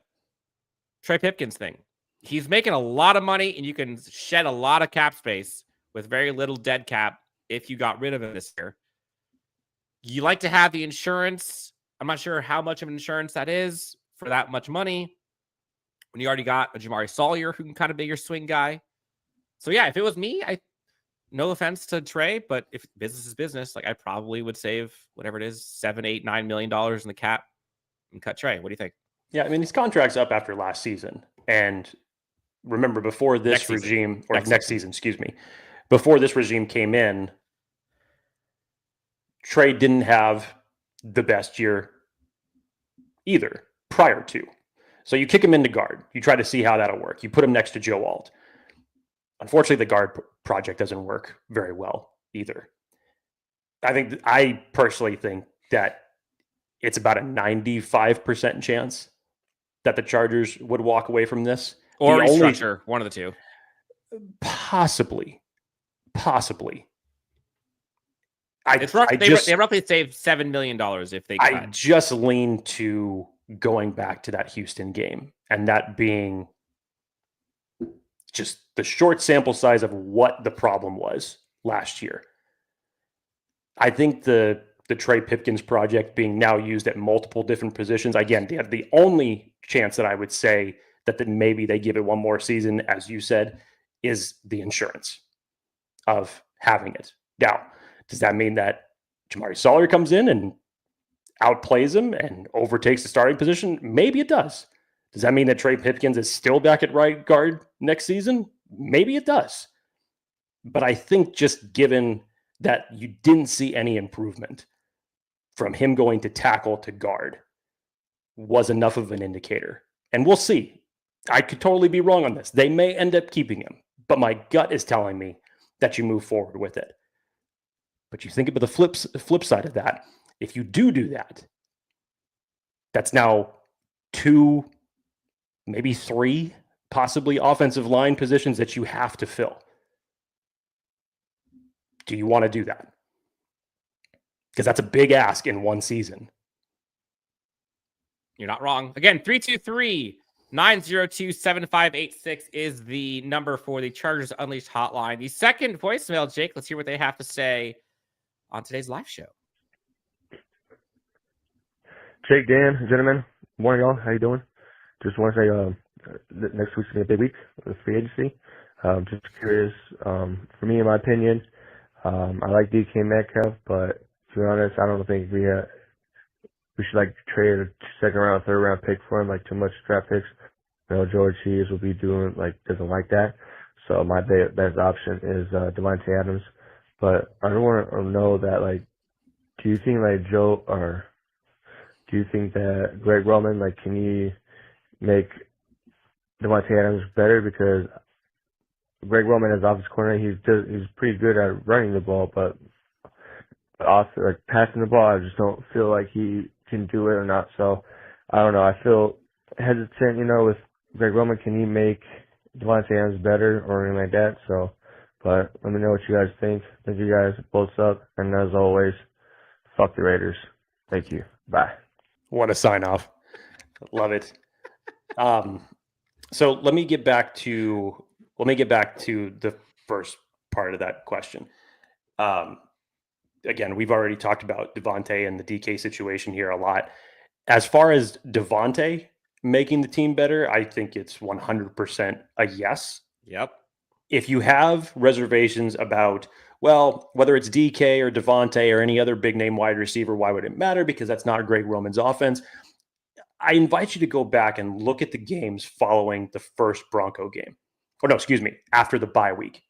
Trey Pipkins thing? He's making a lot of money, and you can shed a lot of cap space with very little dead cap if you got rid of him this year. You like to have the insurance. I'm not sure how much of an insurance that is for that much money when you already got a Jamari Sawyer who can kind of be your swing guy. So yeah, if it was me, no offense to Trey, but if business is business, like I probably would save whatever it is, $7, $8, $9 million in the cap and cut Trey. What do you think? Yeah, I mean, his contract's up after last season. And remember, before this regime, or next season, excuse me, before this regime came in, Trey didn't have the best year either prior to. So you kick him into guard. You try to see how that'll work. You put him next to Joe Alt. Unfortunately, the guard project doesn't work very well either. I personally think that it's about a 95% chance that the Chargers would walk away from this. Or restructure, one of the two. Possibly. They roughly save $7 million if they cut. I just lean to going back to that Houston game, and that being just the short sample size of what the problem was last year. I think the Trey Pipkins project being now used at multiple different positions, again, the only chance that I would say that maybe they give it one more season, as you said, is the insurance of having it. Now, does that mean that Jamari Sawyer comes in and outplays him and overtakes the starting position? Maybe it does. Does that mean that Trey Pipkins is still back at right guard next season? Maybe it does. But I think just given that you didn't see any improvement from him going to tackle to guard was enough of an indicator. And we'll see. I could totally be wrong on this. They may end up keeping him, but my gut is telling me that you move forward with it. But you think about the flip side of that. If you do that, that's now 2, maybe 3, possibly offensive line positions that you have to fill. Do you want to do that? Because that's a big ask in one season. You're not wrong. Again, 323-902-7586 is the number for the Chargers Unleashed hotline. The second voicemail, Jake, let's hear what they have to say on today's live show. Jake, Dan, gentlemen, morning, y'all. How you doing? Just want to say next week's going to be a big week with free agency. Just curious, for me, in my opinion, I like DK Metcalf, but to be honest, I don't think we should trade a second round, third round pick for him, too much draft picks. George Cheese will be doesn't like that. So my best option is Davante Adams. But I don't want to know that, do you think do you think that Greg Roman, can he make Davante Adams better? Because Greg Roman as offensive coordinator, he's pretty good at running the ball, but also passing the ball, I just don't feel like he can do it or not. So I don't know. I feel hesitant, with Greg Roman. Can he make Davante Adams better or anything like that? So, but let me know what you guys think. Thank you guys both up, and as always, fuck the Raiders. Thank you. Bye. What a sign off. Love it. So let me get back to the first part of that question. Again, we've already talked about Davante and the DK situation here a lot. As far as Davante making the team better, I think it's 100% a yes. Yep. If you have reservations about, whether it's DK or Davante or any other big name wide receiver, why would it matter? Because that's not Greg Roman's offense. I invite you to go back and look at the games following the first Bronco game. After the bye week.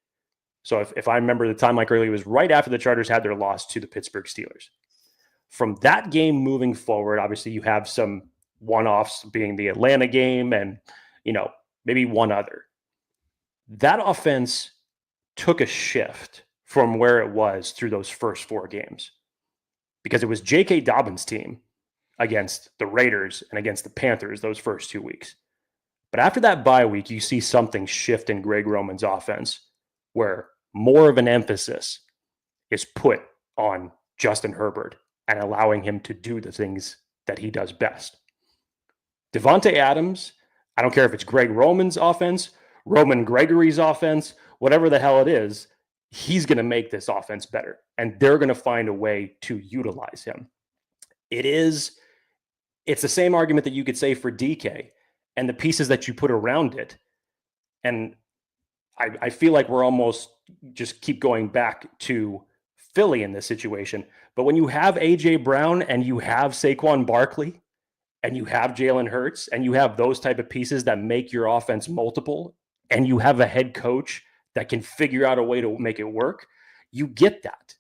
So if I remember the time earlier, it was right after the Chargers had their loss to the Pittsburgh Steelers. From that game moving forward, obviously you have some one-offs being the Atlanta game and, maybe one other. That offense took a shift from where it was through those first 4 games because it was J.K. Dobbins' team against the Raiders and against the Panthers those first 2 weeks. But after that bye week, you see something shift in Greg Roman's offense where more of an emphasis is put on Justin Herbert and allowing him to do the things that he does best. Davante Adams, I don't care if it's Greg Roman's offense, Roman Gregory's offense, whatever the hell it is, he's going to make this offense better. And they're going to find a way to utilize him. It's the same argument that you could say for DK and the pieces that you put around it. And I feel like we're almost just keep going back to Philly in this situation. But when you have A.J. Brown and you have Saquon Barkley and you have Jalen Hurts and you have those type of pieces that make your offense multiple and you have a head coach that can figure out a way to make it work, you get that.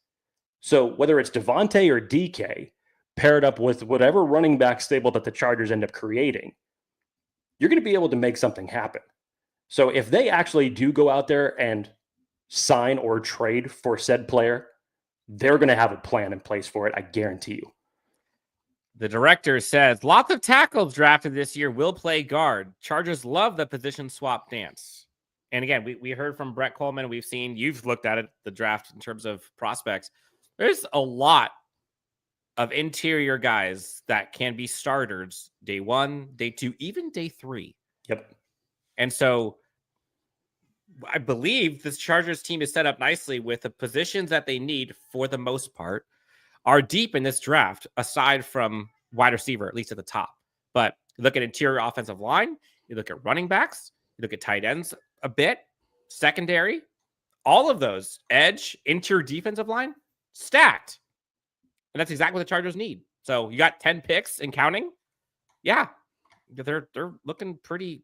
So whether it's Davante or DK paired up with whatever running back stable that the Chargers end up creating, you're going to be able to make something happen. So if they actually do go out there and sign or trade for said player, they're going to have a plan in place for it. I guarantee you. The director says lots of tackles drafted this year will play guard. Chargers love the position swap dance. And again, we heard from Brett Coleman. We've seen, you've looked at it, the draft in terms of prospects. There's a lot of interior guys that can be starters day 1, day 2, even day 3. Yep. And so I believe this Chargers team is set up nicely with the positions that they need for the most part are deep in this draft, aside from wide receiver, at least at the top. But you look at interior offensive line, you look at running backs, you look at tight ends a bit, secondary, all of those, edge, interior defensive line, stacked. And that's exactly what the Chargers need. So you got 10 picks and counting. Yeah, they're looking pretty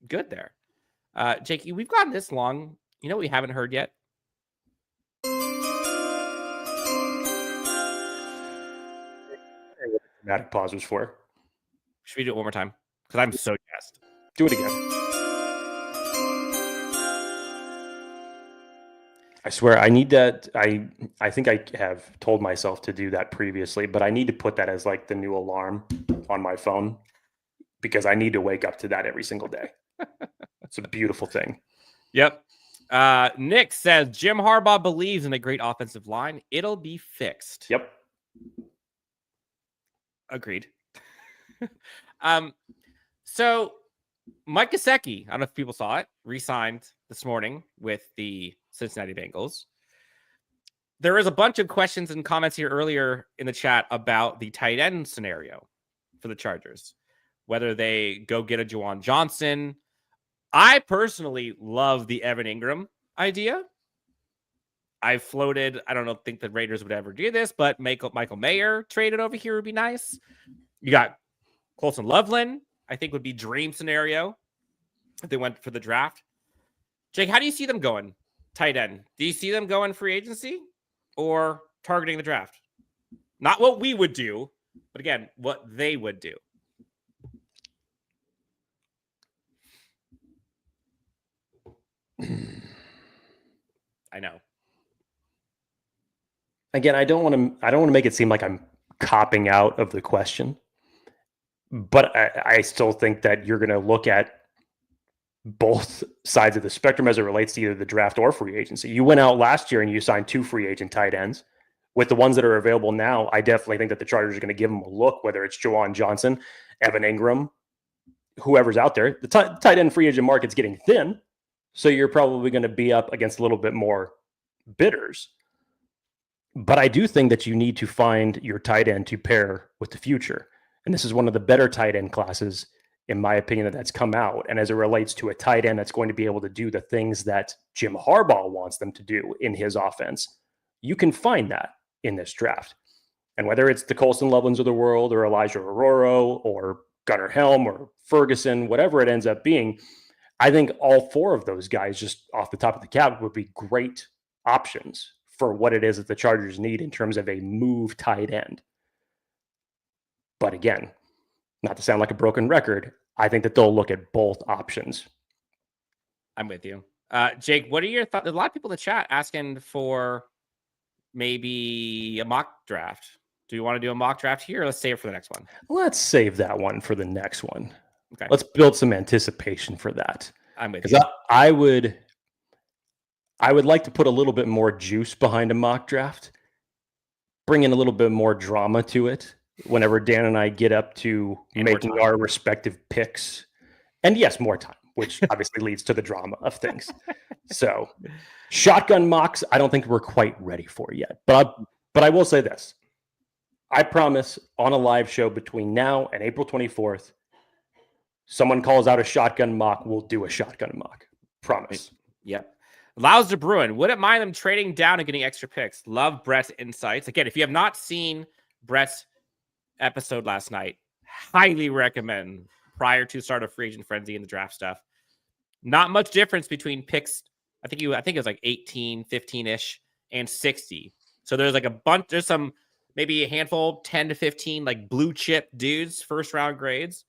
good there. Jake, we've gotten this long. You know what we haven't heard yet? What the dramatic pause was for. Should we do it one more time? Because I'm so jazzed. Do it again. I swear I need that. I think I have told myself to do that previously, but I need to put that as like the new alarm on my phone because I need to wake up to that every single day. It's a beautiful thing. Yep. Nick says Jim Harbaugh believes in a great offensive line. It'll be fixed. Yep. Agreed. So Mike Gesicki, I don't know if people saw it, re-signed this morning with the Cincinnati Bengals. There is a bunch of questions and comments here earlier in the chat about the tight end scenario for the Chargers, whether they go get a Juwan Johnson. I personally love the Evan Ingram idea. I floated, I don't think the Raiders would ever do this, but Michael Mayer traded over here would be nice. You got Colson Loveland, I think would be dream scenario if they went for the draft. Jake, how do you see them going? Tight end. Do you see them going free agency or targeting the draft? Not what we would do, but again, what they would do. I know. Again, I don't want to make it seem like I'm copping out of the question, but I still think that you're going to look at both sides of the spectrum as it relates to either the draft or free agency. You went out last year and you signed 2 free agent tight ends. With the ones that are available now, I definitely think that the Chargers are going to give them a look, whether it's Juwan Johnson, Evan Ingram, whoever's out there. The tight end free agent market's getting thin, so you're probably going to be up against a little bit more bidders. But I do think that you need to find your tight end to pair with the future. And this is one of the better tight end classes, in my opinion, that's come out. And as it relates to a tight end that's going to be able to do the things that Jim Harbaugh wants them to do in his offense, you can find that in this draft. And whether it's the Colson Lovelands of the world or Elijah Aroro or Gunnar Helm or Ferguson, whatever it ends up being, I think all 4 of those guys just off the top of the cap would be great options for what it is that the Chargers need in terms of a move tight end. But again, not to sound like a broken record, I think that they'll look at both options. I'm with you. Jake, what are your thoughts? There's a lot of people in the chat asking for maybe a mock draft. Do you want to do a mock draft here or let's save it for the next one? Let's save that one for the next one. Okay. Let's build some anticipation for that. I'm with you. I would like to put a little bit more juice behind a mock draft bring in a little bit more drama to it whenever Dan and I get up to making our respective picks. And yes, more time, which obviously leads to the drama of things. So shotgun mocks, I don't think we're quite ready for yet. But I will say this. I promise on a live show between now and April 24th, someone calls out a shotgun mock, we'll do a shotgun mock. Promise. Yep. Laus de Bruin, wouldn't mind them trading down and getting extra picks. Love Brett's insights. Again, if you have not seen Brett's episode last night, highly recommend prior to start of free agent frenzy and the draft stuff. Not much difference between picks. I think it was like 18, 15-ish and 60. So there's like a bunch, there's some, maybe a handful, 10 to 15, like blue chip dudes, first round grades.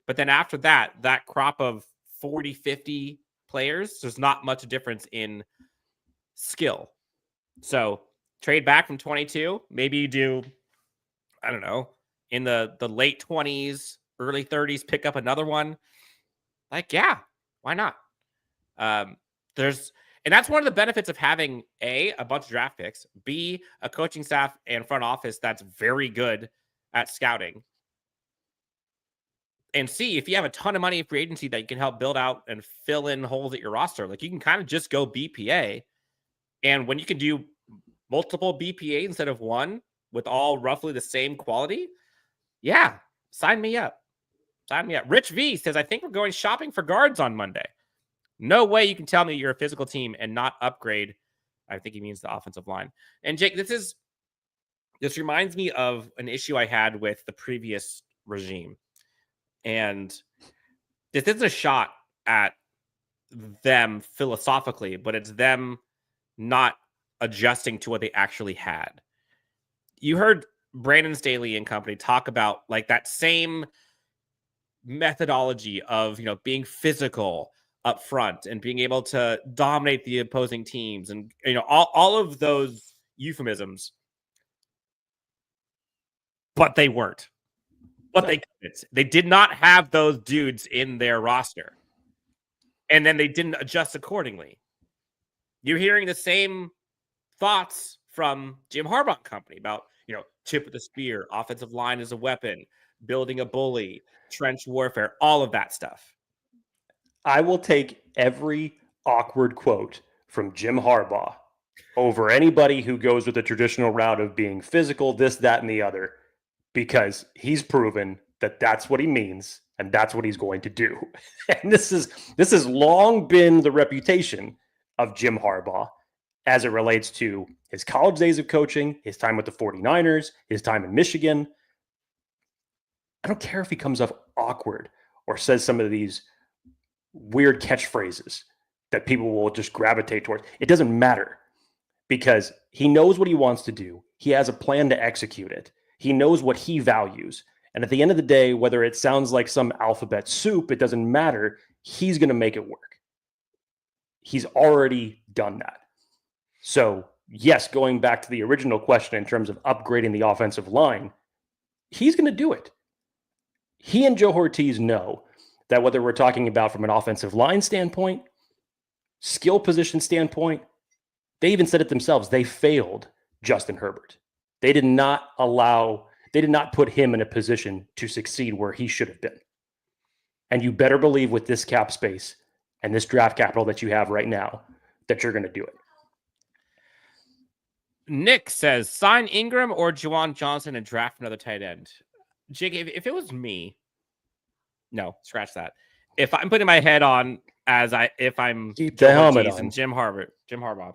But then after that crop of 40, 50 players, there's not much difference in skill. So trade back from 22. Maybe you do, I don't know, in the late 20s, early 30s, pick up another one. Like, yeah, why not? And that's one of the benefits of having a bunch of draft picks, B, a coaching staff and front office that's very good at scouting, and C, if you have a ton of money in free agency that you can help build out and fill in holes at your roster, like you can kind of just go BPA. And when you can do multiple BPA instead of one with all roughly the same quality, yeah, sign me up. Sign me up. Rich V says, I think we're going shopping for guards on Monday. No way you can tell me you're a physical team and not upgrade. I think he means the offensive line. And Jake, this reminds me of an issue I had with the previous regime. And this isn't a shot at them philosophically, but it's them not adjusting to what they actually had. You heard Brandon Staley and company talk about like that same methodology of, being physical up front and being able to dominate the opposing teams and, all of those euphemisms, but they weren't. But they did not have those dudes in their roster. And then they didn't adjust accordingly. You're hearing the same thoughts from Jim Harbaugh and company about, tip of the spear, offensive line as a weapon, building a bully, trench warfare, all of that stuff. I will take every awkward quote from Jim Harbaugh over anybody who goes with the traditional route of being physical, this, that, and the other, because he's proven that that's what he means and that's what he's going to do. And this has long been the reputation of Jim Harbaugh as it relates to his college days of coaching, his time with the 49ers, his time in Michigan. I don't care if he comes off awkward or says some of these weird catchphrases that people will just gravitate towards. It doesn't matter because he knows what he wants to do. He has a plan to execute it. He knows what he values. And at the end of the day, whether it sounds like some alphabet soup, it doesn't matter. He's going to make it work. He's already done that. So, yes, going back to the original question in terms of upgrading the offensive line, he's going to do it. He and Joe Hortiz know that whether we're talking about from an offensive line standpoint, skill position standpoint, they even said it themselves. They failed Justin Herbert. They did not put him in a position to succeed where he should have been. And you better believe with this cap space and this draft capital that you have right now that you're going to do it. Nick says, sign Ingram or Juwan Johnson and draft another tight end. Jake, if it was me, no, scratch that. If I'm putting my head on if I'm keep the helmet on and Jim Harbaugh,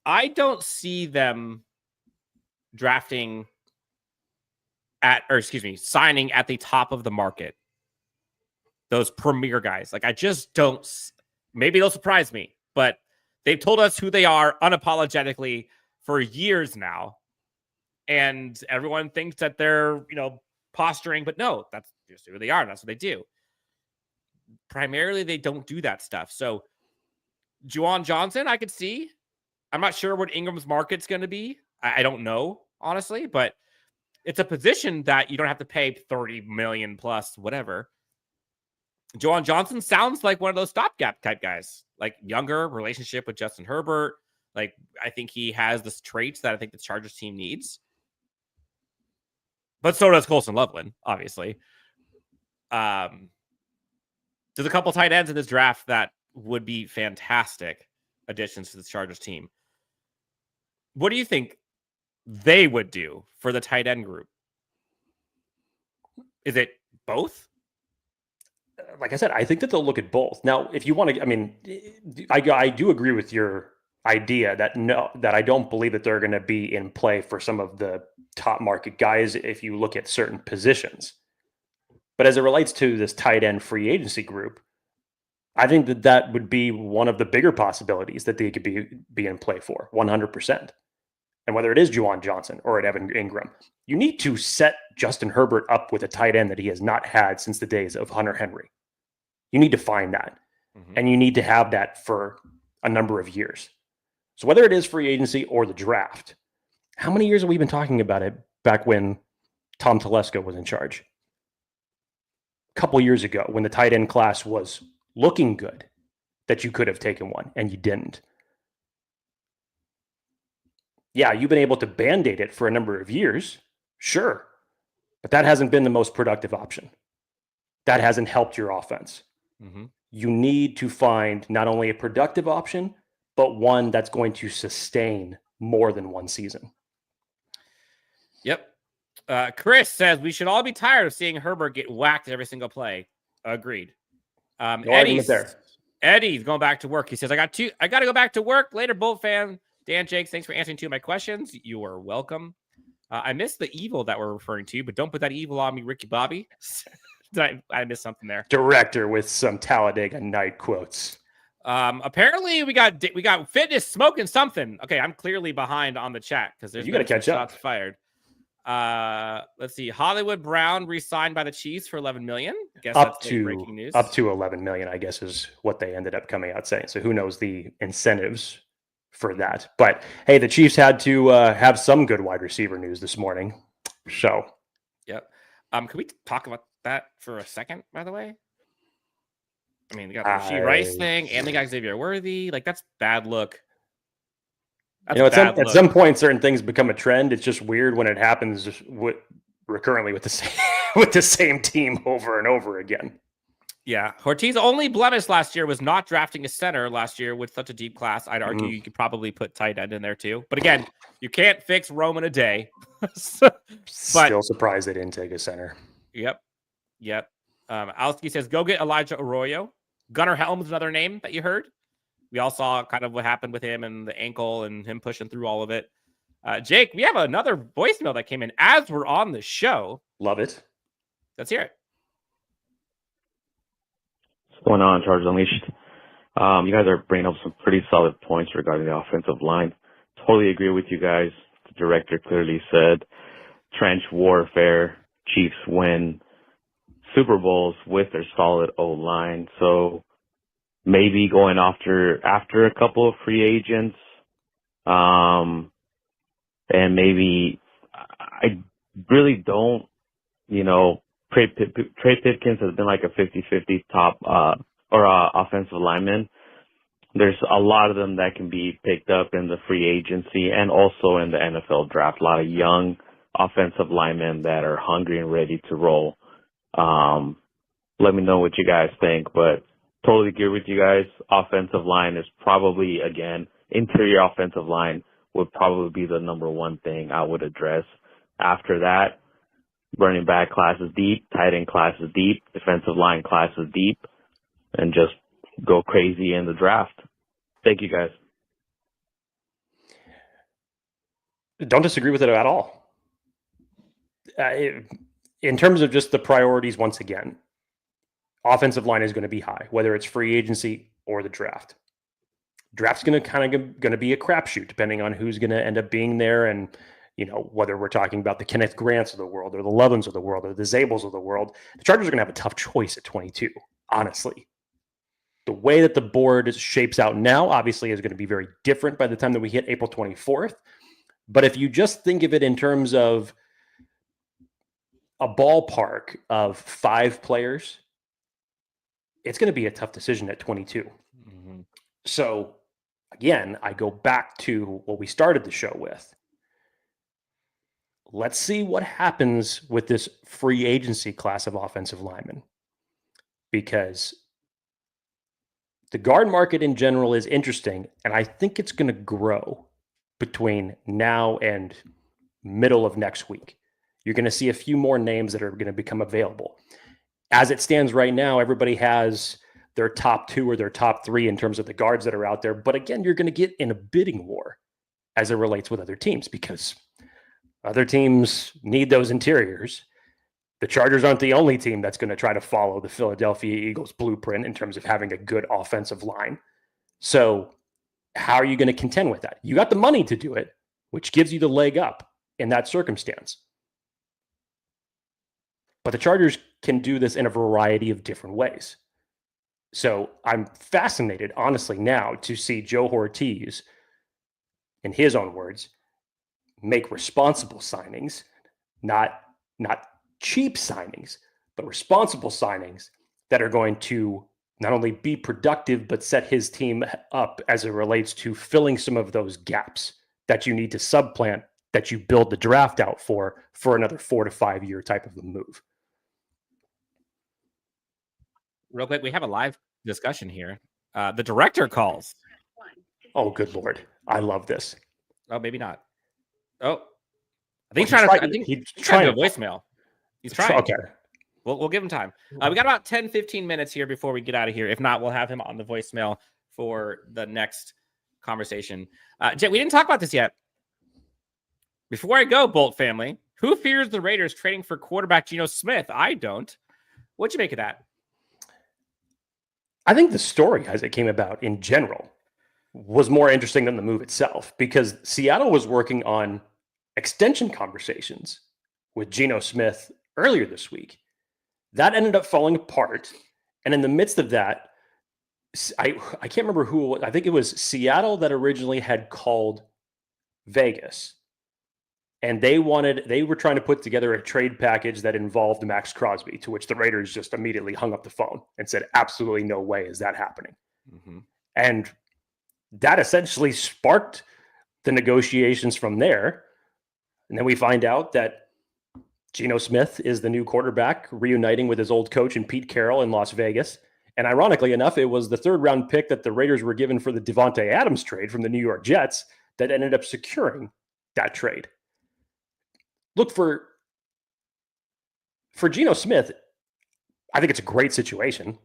I don't see them signing at the top of the market. Those premier guys. Like, I just don't. Maybe they'll surprise me, but they've told us who they are unapologetically for years now. And everyone thinks that they're, posturing, but no, that's just who they are. That's what they do. Primarily, they don't do that stuff. So, Juwan Johnson, I could see. I'm not sure what Ingram's market's going to be. I don't know, honestly, but it's a position that you don't have to pay $30 million plus, whatever. Juwan Johnson sounds like one of those stopgap type guys, like younger, relationship with Justin Herbert, Like, I think he has the traits that I think the Chargers team needs. But so does Colson Loveland, obviously. There's a couple tight ends in this draft that would be fantastic additions to the Chargers team. What do you think they would do for the tight end group? Is it both? Like I said, I think that they'll look at both. Now, if you want to, I mean, I do agree with your idea that I don't believe that they're going to be in play for some of the top market guys if you look at certain positions. But as it relates to this tight end free agency group, I think that would be one of the bigger possibilities that they could be in play for 100%. And whether it is Juwan Johnson or at Evan Ingram, you need to set Justin Herbert up with a tight end that he has not had since the days of Hunter Henry. You need to find that. And you need to have that for a number of years. So whether it is free agency or the draft, how many years have we been talking about it back when Tom Telesco was in charge? A couple years ago when the tight end class was looking good, that you could have taken one and you didn't. Yeah, you've been able to band-aid it for a number of years, sure, but that hasn't been the most productive option. That hasn't helped your offense. You need to find not only a productive option, but one that's going to sustain more than one season. Yep. Chris says we should all be tired of seeing Herbert get whacked every single play. Agreed. Eddie's going back to work. He says, I got to go back to work. Later, Bolt fan. Dan Jakes, thanks for answering 2 of my questions. You are welcome. I missed the evil that we're referring to, but don't put that evil on me, Ricky Bobby. I missed something there. Director with some Talladega Night quotes. Apparently we got fitness smoking something. Okay, I'm clearly behind on the chat because there's you got to catch up. Shots fired. Let's see. Hollywood Brown re-signed by the Chiefs for $11 million. Guess that's breaking news. Up to $11 million, I guess, is what they ended up coming out saying. So who knows the incentives for that? But hey, the Chiefs had to have some good wide receiver news this morning. So, yep. Can we talk about that for a second? By the way, I mean, they got the Rasheed Rice thing, and they got Xavier Worthy. Like, that's bad look. At some point, certain things become a trend. It's just weird when it happens recurrently with the same team over and over again. Yeah, Hortiz only blemish last year was not drafting a center last year with such a deep class. I'd argue you could probably put tight end in there too. But again, you can't fix Rome in a day. Still surprised they didn't take a center. Yep. Alski says, go get Elijah Arroyo. Gunnar Helm's another name that you heard. We all saw kind of what happened with him and the ankle and him pushing through all of it. Jake, we have another voicemail that came in as we're on the show. Love it. Let's hear it. What's going on, Chargers Unleashed? You guys are bringing up some pretty solid points regarding the offensive line. Totally agree with you guys. The director clearly said trench warfare. Chiefs win Super Bowls with their solid O-line. So maybe going after a couple of free agents. And maybe I really don't, Trey Pipkins has been like a 50-50 top offensive lineman. There's a lot of them that can be picked up in the free agency and also in the NFL draft. A lot of young offensive linemen that are hungry and ready to roll. Let me know what you guys think, but totally agree with you guys. Offensive line is probably, again, interior offensive line would probably be the number one thing I would address. After that, running back class is deep, tight end class is deep, defensive line class is deep, and just go crazy in the draft. Thank you, guys. Don't disagree with it at all. In terms of just the priorities, once again, offensive line is going to be high, whether it's free agency or the draft. Draft's going to be a crapshoot depending on who's going to end up being there, and whether we're talking about the Kenneth Grants of the world or the Lovens of the world or the Zabels of the world. The Chargers are going to have a tough choice at 22, honestly. The way that the board shapes out now, obviously, is going to be very different by the time that we hit April 24th. But if you just think of it in terms of a ballpark of 5 players, it's going to be a tough decision at 22. So again, I go back to what we started the show with. Let's see what happens with this free agency class of offensive linemen, because the guard market in general is interesting, and I think it's going to grow between now and middle of next week. You're going to see a few more names that are going to become available. As it stands right now, everybody has their top 2 or their top 3 in terms of the guards that are out there. But again, you're going to get in a bidding war as it relates with other teams, because other teams need those interiors. The Chargers aren't the only team that's going to try to follow the Philadelphia Eagles blueprint in terms of having a good offensive line. So how are you going to contend with that? You got the money to do it, which gives you the leg up in that circumstance. But the Chargers can do this in a variety of different ways. So I'm fascinated, honestly, now to see Joe Hortiz, in his own words, make responsible signings, not cheap signings, but responsible signings that are going to not only be productive, but set his team up as it relates to filling some of those gaps that you need to subplant, that you build the draft out for another 4 to 5 year type of a move. Real quick, we have a live discussion here. The director calls. Oh, good Lord. I love this. Oh, maybe not. Oh, I think he's he's trying trying to do a voicemail. He's trying. Okay. We'll give him time. We got about 10, 15 minutes here before we get out of here. If not, we'll have him on the voicemail for the next conversation. Jay, we didn't talk about this yet. Before I go, Bolt family, who fears the Raiders trading for quarterback Geno Smith? I don't. What'd you make of that? I think the story as it came about in general was more interesting than the move itself, because Seattle was working on extension conversations with Geno Smith earlier this week. That ended up falling apart. And in the midst of that, I can't remember who it was. I think it was Seattle that originally had called Vegas. And they were trying to put together a trade package that involved Max Crosby, to which the Raiders just immediately hung up the phone and said, absolutely no way is that happening. Mm-hmm. And that essentially sparked the negotiations from there. And then we find out that Geno Smith is the new quarterback, reuniting with his old coach and Pete Carroll in Las Vegas. And ironically enough, it was the 3rd round pick that the Raiders were given for the Davante Adams trade from the New York Jets that ended up securing that trade. Look, for Geno Smith, I think it's a great situation.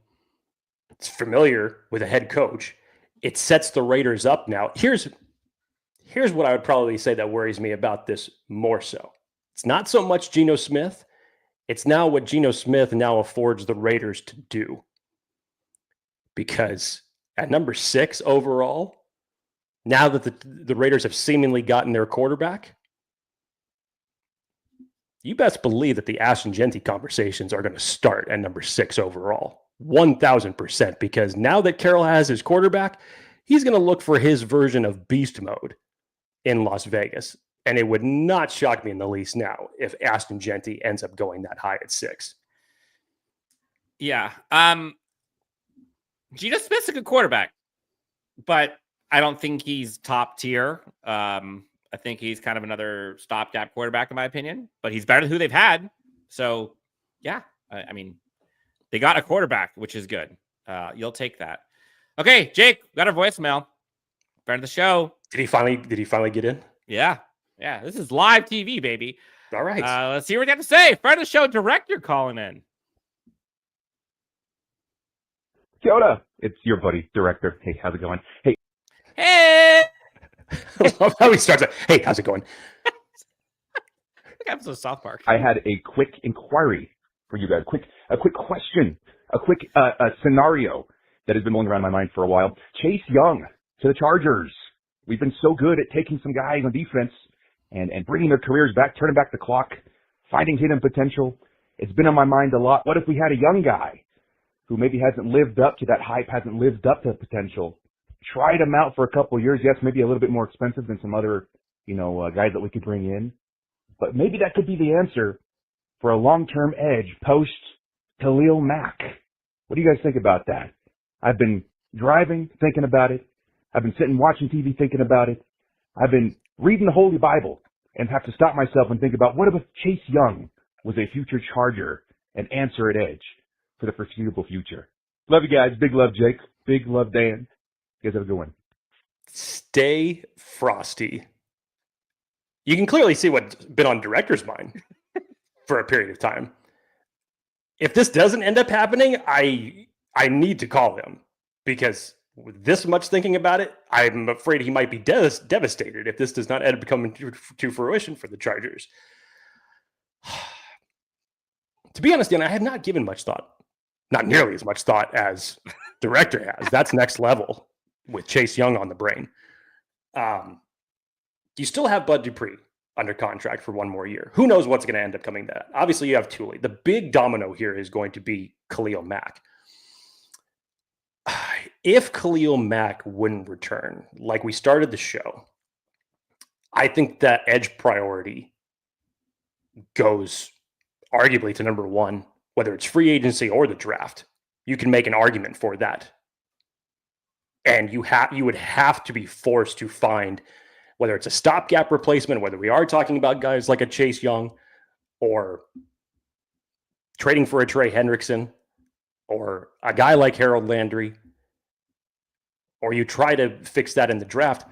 It's familiar with a head coach. It sets the Raiders up now. Here's what I would probably say that worries me about this more so. It's not so much Geno Smith. It's now what Geno Smith now affords the Raiders to do. Because at number 6 overall, now that the Raiders have seemingly gotten their quarterback, you best believe that the Ashton Genty conversations are going to start at number 6 overall. 1,000%, because now that Carroll has his quarterback, he's going to look for his version of beast mode in Las Vegas. And it would not shock me in the least now if Ashton Genty ends up going that high at 6. Yeah. Geno Smith's a good quarterback, but I don't think he's top tier. I think he's kind of another stopgap quarterback, in my opinion, but he's better than who they've had. So, yeah, I mean, they got a quarterback, which is good. You'll take that. Okay, Jake, got our voicemail. Friend of the show. Did he finally get in? Yeah. This is live TV, baby. All right. Let's see what they have to say. Friend of the show, director calling in. Kia ora. It's your buddy, director. Hey, how's it going? Hey. I love how he starts. Hey, how's it going? Like episode of South Park. I had a quick inquiry for you guys. A quick question. A quick scenario that has been rolling around my mind for a while. Chase Young to the Chargers. We've been so good at taking some guys on defense and bringing their careers back, turning back the clock, finding hidden potential. It's been on my mind a lot. What if we had a young guy who maybe hasn't lived up to that hype, hasn't lived up to potential? Tried him out for a couple of years. Yes, maybe a little bit more expensive than some other, guys that we could bring in. But maybe that could be the answer for a long-term edge post Khalil Mack. What do you guys think about that? I've been driving, thinking about it. I've been sitting watching TV thinking about it. I've been reading the Holy Bible and have to stop myself and think about what if Chase Young was a future Charger and answer at edge for the foreseeable future. Love you guys. Big love, Jake. Big love, Dan. You guys have a good one. Stay frosty. You can clearly see what's been on director's mind for a period of time. If this doesn't end up happening, I need to call him, because with this much thinking about it, I'm afraid he might be devastated if this does not end up coming to fruition for the Chargers. To be honest, Dan, I have not given much thought. Not nearly as much thought as director has. That's next level with Chase Young on the brain. You still have Bud Dupree under contract for one more year. Who knows what's going to end up coming to that? Obviously, you have Thule. The big domino here is going to be Khalil Mack. If Khalil Mack wouldn't return, like we started the show, I think that edge priority goes arguably to number one, whether it's free agency or the draft. You can make an argument for that. And you would have to be forced to find, whether it's a stopgap replacement, whether we are talking about guys like a Chase Young, or trading for a Trey Hendrickson, or a guy like Harold Landry, or you try to fix that in the draft.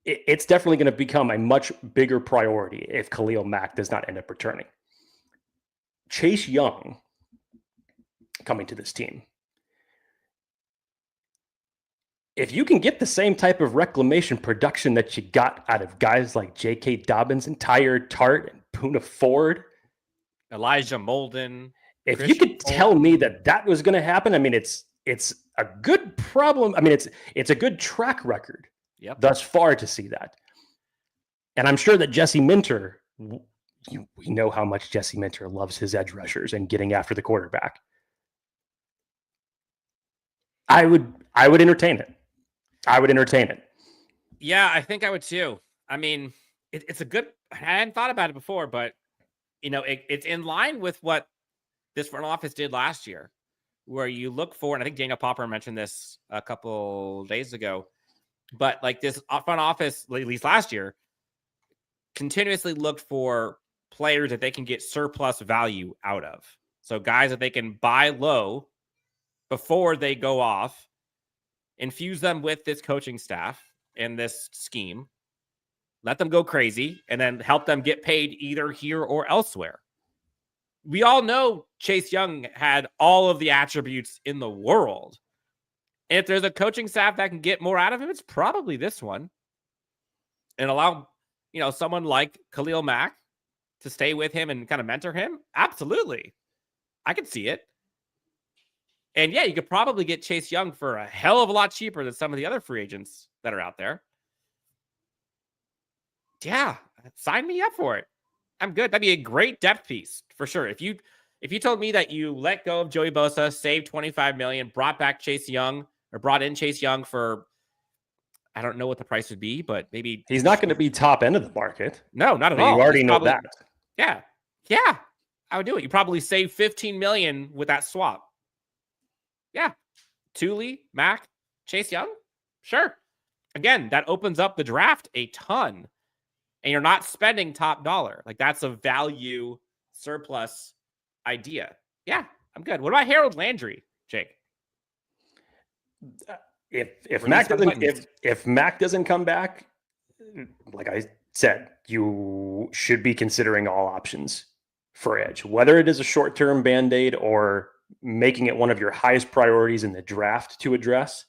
It's definitely going to become a much bigger priority if Khalil Mack does not end up returning. Chase Young coming to this team. If you can get the same type of reclamation production that you got out of guys like J.K. Dobbins and Tyre Tart and Poona Ford, Elijah Molden, if Kristian you could tell Fulton. me that was going to happen, I mean, it's a good problem. I mean, it's a good track record thus far to see that. And I'm sure that Jesse Minter, we know how much Jesse Minter loves his edge rushers and getting after the quarterback. I would entertain it. I would entertain it. Yeah, I think I would too. I mean, it's a good, I hadn't thought about it before, but it's in line with what this front office did last year, where you look for, and I think Daniel Popper mentioned this a couple days ago, but like this front office, at least last year, continuously looked for players that they can get surplus value out of. So guys that they can buy low before they go off, infuse them with this coaching staff and this scheme, let them go crazy, and then help them get paid either here or elsewhere. We all know Chase Young had all of the attributes in the world. And if there's a coaching staff that can get more out of him, it's probably this one. And allow, someone like Khalil Mack to stay with him and kind of mentor him. Absolutely. I could see it. And yeah, you could probably get Chase Young for a hell of a lot cheaper than some of the other free agents that are out there. Yeah, sign me up for it. I'm good. That'd be a great depth piece for sure. If you told me that you let go of Joey Bosa, saved $25 million, brought in Chase Young for, I don't know what the price would be, but maybe he's not going to be top end of the market. No, not at all. You already know that. Yeah, I would do it. You probably save $15 million with that swap. Yeah, Thule, Mack, Chase Young, sure. Again, that opens up the draft a ton. And you're not spending top dollar. Like, that's a value surplus idea. Yeah, I'm good. What about Harold Landry, Jake? If Mack doesn't come back, like I said, you should be considering all options for edge, whether it is a short-term Band-Aid or making it one of your highest priorities in the draft to address.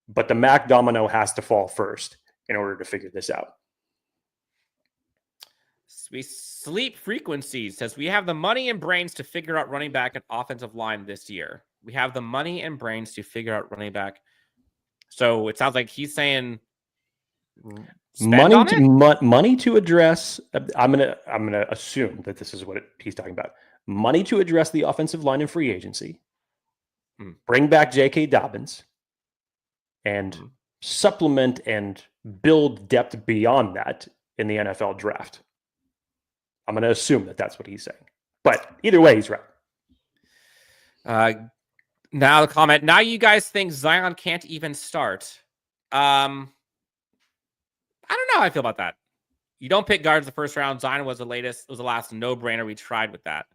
But the Mack domino has to fall first in order to figure this out. Sleep Frequencies says, we have the money and brains to figure out running back and offensive line this year. We have the money and brains to figure out running back. So it sounds like he's saying money to address. I'm gonna assume that this is what he's talking about. Money to address the offensive line in free agency. Bring back J.K. Dobbins and supplement and build depth beyond that in the NFL draft. I'm going to assume that that's what he's saying. But either way, he's right. Now the comment. Now you guys think Zion can't even start. I don't know how I feel about that. You don't pick guards the first round. Zion was the last no-brainer we tried with that.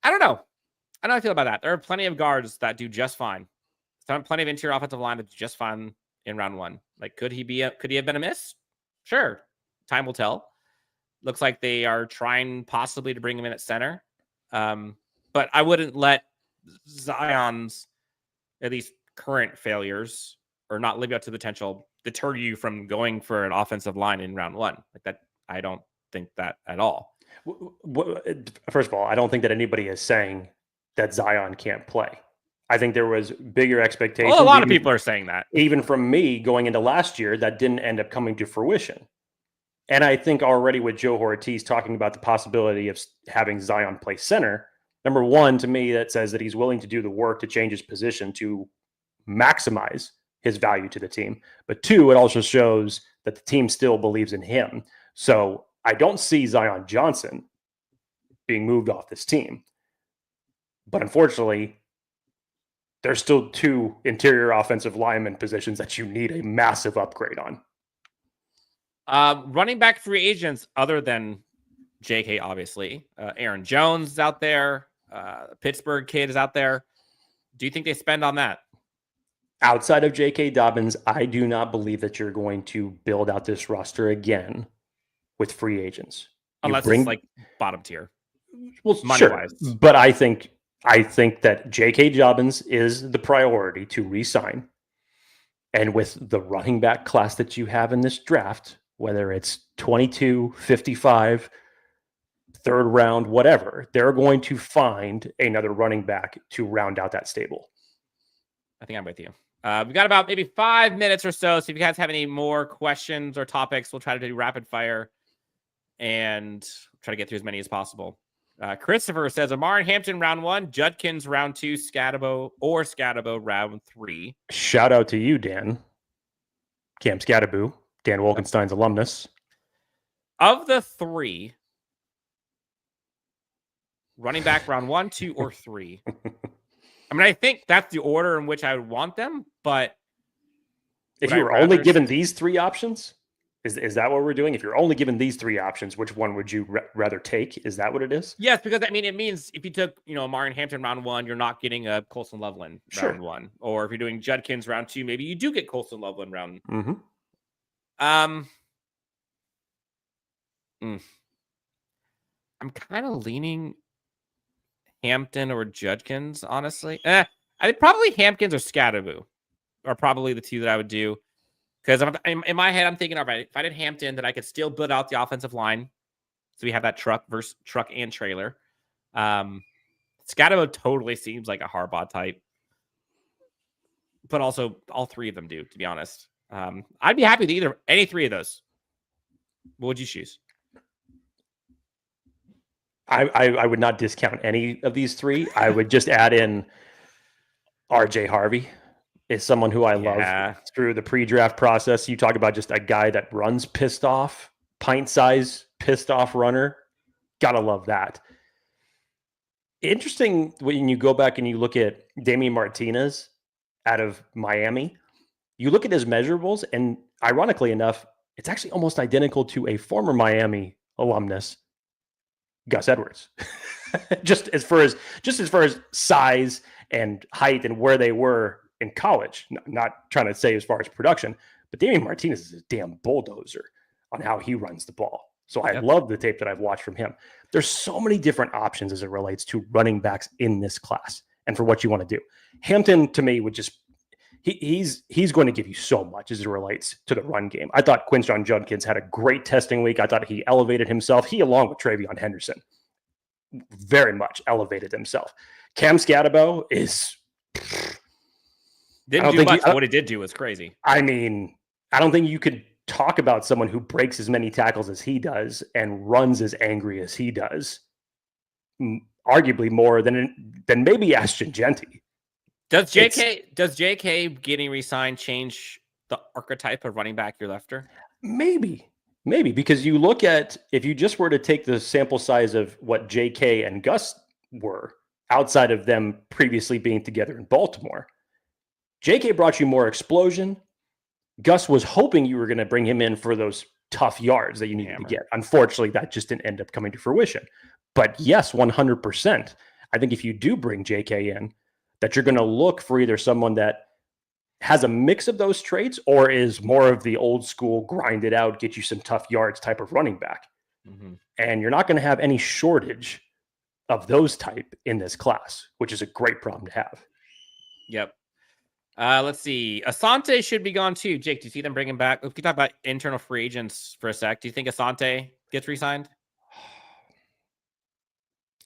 I don't know. I don't know how I feel about that. There are plenty of guards that do just fine. Plenty of interior offensive line that do just fine in round one. Like, could he have been a miss? Sure. Time will tell. Looks like they are trying possibly to bring him in at center. But I wouldn't let Zion's, at least current failures, or not live up to the potential, deter you from going for an offensive line in round one. Like that, I don't think that at all. First of all, I don't think that anybody is saying that Zion can't play. I think there was bigger expectations. Well, a lot of people are saying that. Even from me going into last year, that didn't end up coming to fruition. And I think already with Joe Hortiz talking about the possibility of having Zion play center, number one, to me, that says that he's willing to do the work to change his position to maximize his value to the team. But two, it also shows that the team still believes in him. So I don't see Zion Johnson being moved off this team. But unfortunately, there's still two interior offensive lineman positions that you need a massive upgrade on. Running back free agents other than JK, obviously. Aaron Jones is out there. Pittsburgh kid is out there. Do you think they spend on that? Outside of J.K. Dobbins, I do not believe that you're going to build out this roster again with free agents. Unless it's like bottom tier. Well, money-wise. Sure. But I think that J.K. Dobbins is the priority to re-sign. And with the running back class that you have in this draft, whether it's 22, 55, third round, whatever, they're going to find another running back to round out that stable. I think I'm with you. We've got about maybe 5 minutes or so. So if you guys have any more questions or topics, we'll try to do rapid fire and try to get through as many as possible. Christopher says, Amar and Hampton round 1, Judkins round 2, Scatabo round 3. Shout out to you, Dan. Cam Scatabo, Dan Wolkenstein's alumnus. Of the 3, running back round 1, 2, or 3. I mean, I think that's the order in which I would want them, but if you were only given these 3 options, is that what we're doing? If you're only given these 3 options, which one would you rather take? Is that what it is? Yes, because I mean, it means if you took, Marion Hampton round 1, you're not getting a Colson Loveland round 1. Or if you're doing Judkins round 2, maybe you do get Colson Loveland round. Mm-hmm. I'm kind of leaning Hampton or Judkins, honestly. I think probably Hampkins or Scatabo are probably the 2 that I would do. Because in my head, I'm thinking, all right, if I did Hampton, then I could still build out the offensive line. So we have that truck and trailer. Scatabo totally seems like a Harbaugh type. But also, all 3 of them do, to be honest. I'd be happy with any 3 of those. What would you choose? I would not discount any of these 3. I would just add in RJ Harvey is someone who I love through the pre-draft process. You talk about just a guy that runs pissed off, pint size pissed off runner. Gotta love that. Interesting when you go back and you look at Damian Martinez out of Miami, you look at his measurables, and ironically enough, it's actually almost identical to a former Miami alumnus, Gus Edwards. just as far as size and height and where they were in college. Not trying to say as far as production, but Damian Martinez is a damn bulldozer on how he runs the ball. So I love the tape that I've watched from him. There's so many different options as it relates to running backs in this class and for what you want to do. Hampton, to me, would just he's going to give you so much as it relates to the run game. I thought Quinshon Judkins had a great testing week. I thought he elevated himself. He, along with Travion Henderson, very much elevated himself. Cam Scatabo is... Didn't do much. What he did do was crazy. I mean, I don't think you could talk about someone who breaks as many tackles as he does and runs as angry as he does, arguably more than maybe Ashton Genty. Does JK getting re-signed change the archetype of running back you're after? Maybe, because you look at, if you just were to take the sample size of what JK and Gus were outside of them previously being together in Baltimore, JK brought you more explosion, Gus was hoping you were going to bring him in for those tough yards that you needed to get. Unfortunately, that just didn't end up coming to fruition. But yes, 100%. I think if you do bring JK in, that you're going to look for either someone that has a mix of those traits or is more of the old school, grind it out, get you some tough yards type of running back. Mm-hmm. And you're not going to have any shortage of those type in this class, which is a great problem to have. Yep. Let's see. Asante should be gone too. Jake, do you see them bringing back? If we talk about internal free agents for a sec, do you think Asante gets re-signed?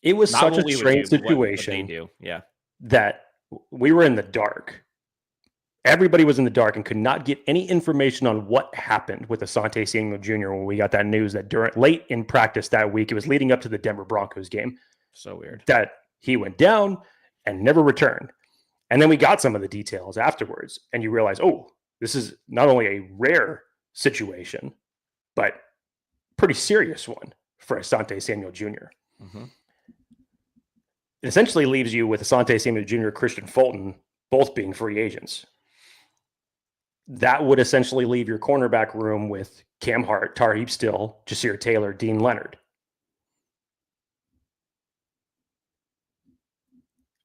It was such a strange situation that we were in the dark. Everybody was in the dark and could not get any information on what happened with Asante Samuel Jr. when we got that news that late in practice that week, it was leading up to the Denver Broncos game. So weird. That he went down and never returned. And then we got some of the details afterwards, and you realize, oh, this is not only a rare situation, but pretty serious one for Asante Samuel Jr. Mm-hmm. It essentially leaves you with Asante Samuel Jr., Kristian Fulton, both being free agents. That would essentially leave your cornerback room with Cam Hart, Tarheeb Still, Jasir Taylor, Dean Leonard.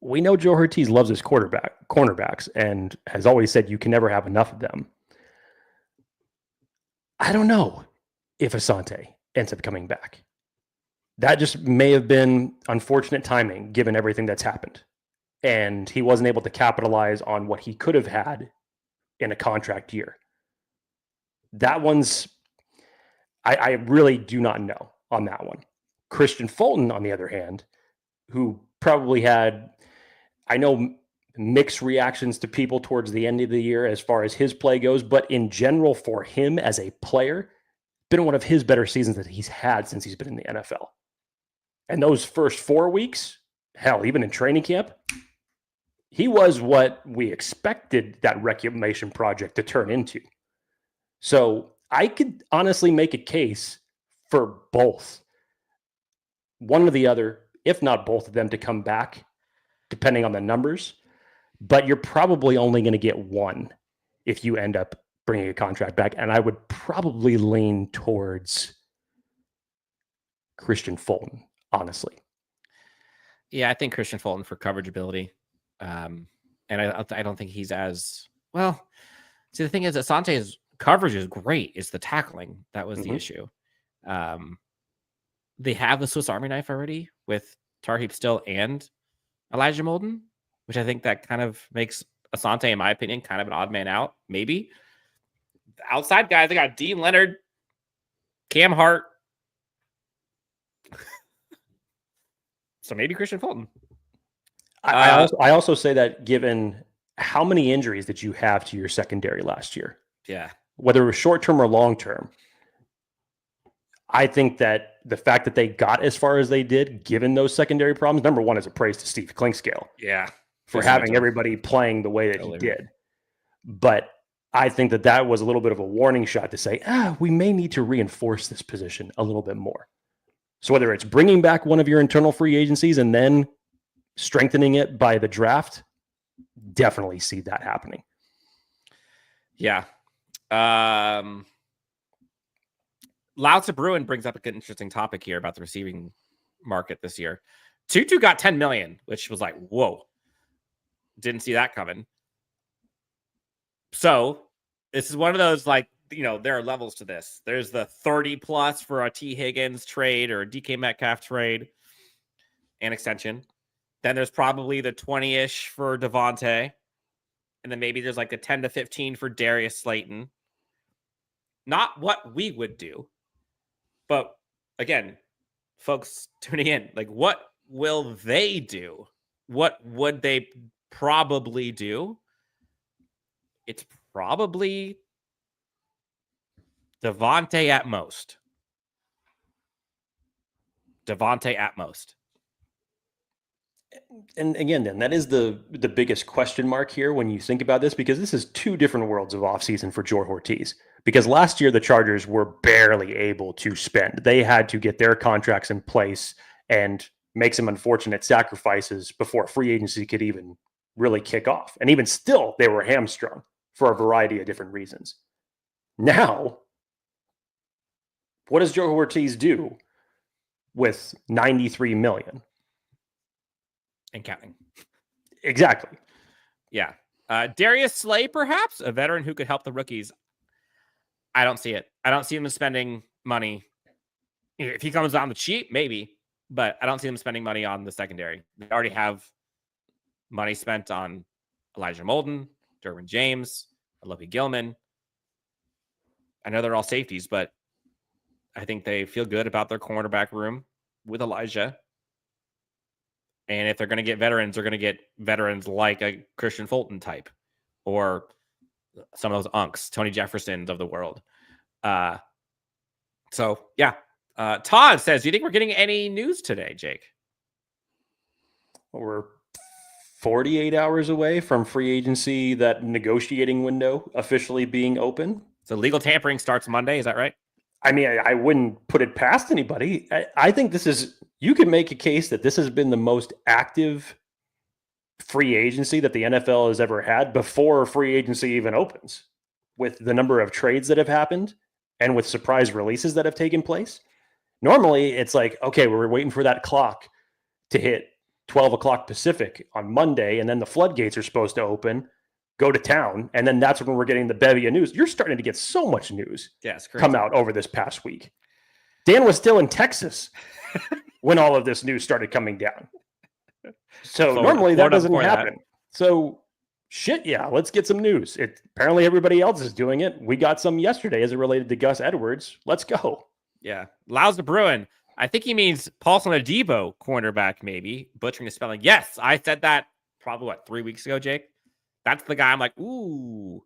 We know Joe Hortiz loves his cornerbacks and has always said you can never have enough of them. I don't know if Asante ends up coming back. That just may have been unfortunate timing given everything that's happened. And he wasn't able to capitalize on what he could have had in a contract year. That one's, I really do not know on that one. Kristian Fulton, on the other hand, who probably had, I know, mixed reactions to people towards the end of the year as far as his play goes, but in general for him as a player, been one of his better seasons that he's had since he's been in the NFL. And those first 4 weeks, hell, even in training camp, he was what we expected that reclamation project to turn into. So I could honestly make a case for both. One or the other, if not both of them, to come back, depending on the numbers. But you're probably only going to get one if you end up bringing a contract back. And I would probably lean towards Kristian Fulton, honestly. Yeah, I think Kristian Fulton for coverage ability. And I don't think he's as well. See, the thing is, Asante's coverage is great. It's the tackling that was the issue. They have the Swiss Army knife already with Tarheeb Still and Elijah Molden, which I think that kind of makes Asante, in my opinion, kind of an odd man out. Maybe the outside guys, they got Dean Leonard, Cam Hart. So maybe Kristian Fulton. I also say that given how many injuries that you have to your secondary last year, whether it was short-term or long-term, I think that the fact that they got as far as they did, given those secondary problems, number one is a praise to Steve Clinkscale. For having everybody playing the way that he did. But I think that that was a little bit of a warning shot to say, we may need to reinforce this position a little bit more. So whether it's bringing back one of your internal free agencies and then strengthening it by the draft, definitely see that happening. Yeah. Louts Bruin brings up an interesting topic here about the receiving market this year. Tutu got $10 million, which was like, whoa. Didn't see that coming. So this is one of those, like, you know, there are levels to this. There's the 30 plus for a T Higgins trade or a DK Metcalf trade and extension. Then there's probably the 20-ish for Davante. And then maybe there's like a 10 to 15 for Darius Slayton. Not what we would do. But again, folks tuning in, like, what will they do? What would they probably do? It's probably Davante at most. Davante at most. And again, then that is the biggest question mark here when you think about this, because this is two different worlds of offseason for Joe Hortiz. Because last year, the Chargers were barely able to spend. They had to get their contracts in place and make some unfortunate sacrifices before free agency could even really kick off. And even still, they were hamstrung for a variety of different reasons. Now, what does Joe Hortiz do with $93 million? And counting. Exactly. Yeah. Darius Slay, perhaps, a veteran who could help the rookies. I don't see it. I don't see him spending money. If he comes on the cheap, maybe, but I don't see him spending money on the secondary. They already have money spent on Elijah Molden, Derwin James, Alohi Gilman. I know they're all safeties, but I think they feel good about their cornerback room with Elijah. And if they're going to get veterans, they're going to get veterans like a Kristian Fulton type or some of those unks, Tony Jeffersons of the world. So, yeah. Todd says, do you think we're getting any news today, Jake? We're 48 hours away from free agency, that negotiating window officially being open. So legal tampering starts Monday. Is that right? I mean, I wouldn't put it past anybody. I think you can make a case that this has been the most active free agency that the NFL has ever had before free agency even opens, with the number of trades that have happened and with surprise releases that have taken place. Normally, it's like, okay, we're waiting for that clock to hit 12 o'clock Pacific on Monday, and then the floodgates are supposed to open, go to town, and then that's when we're getting the bevy of news. You're starting to get so much news come out over this past week. Dan was still in Texas when all of this news started coming down. So normally that doesn't happen. So shit, yeah, let's get some news. Apparently everybody else is doing it. We got some yesterday as it related to Gus Edwards. Let's go. Yeah. Laus the Bruin. I think he means Paulson Adebo, cornerback, maybe. Butchering the spelling. Yes, I said that probably, 3 weeks ago, Jake? That's the guy I'm like, ooh.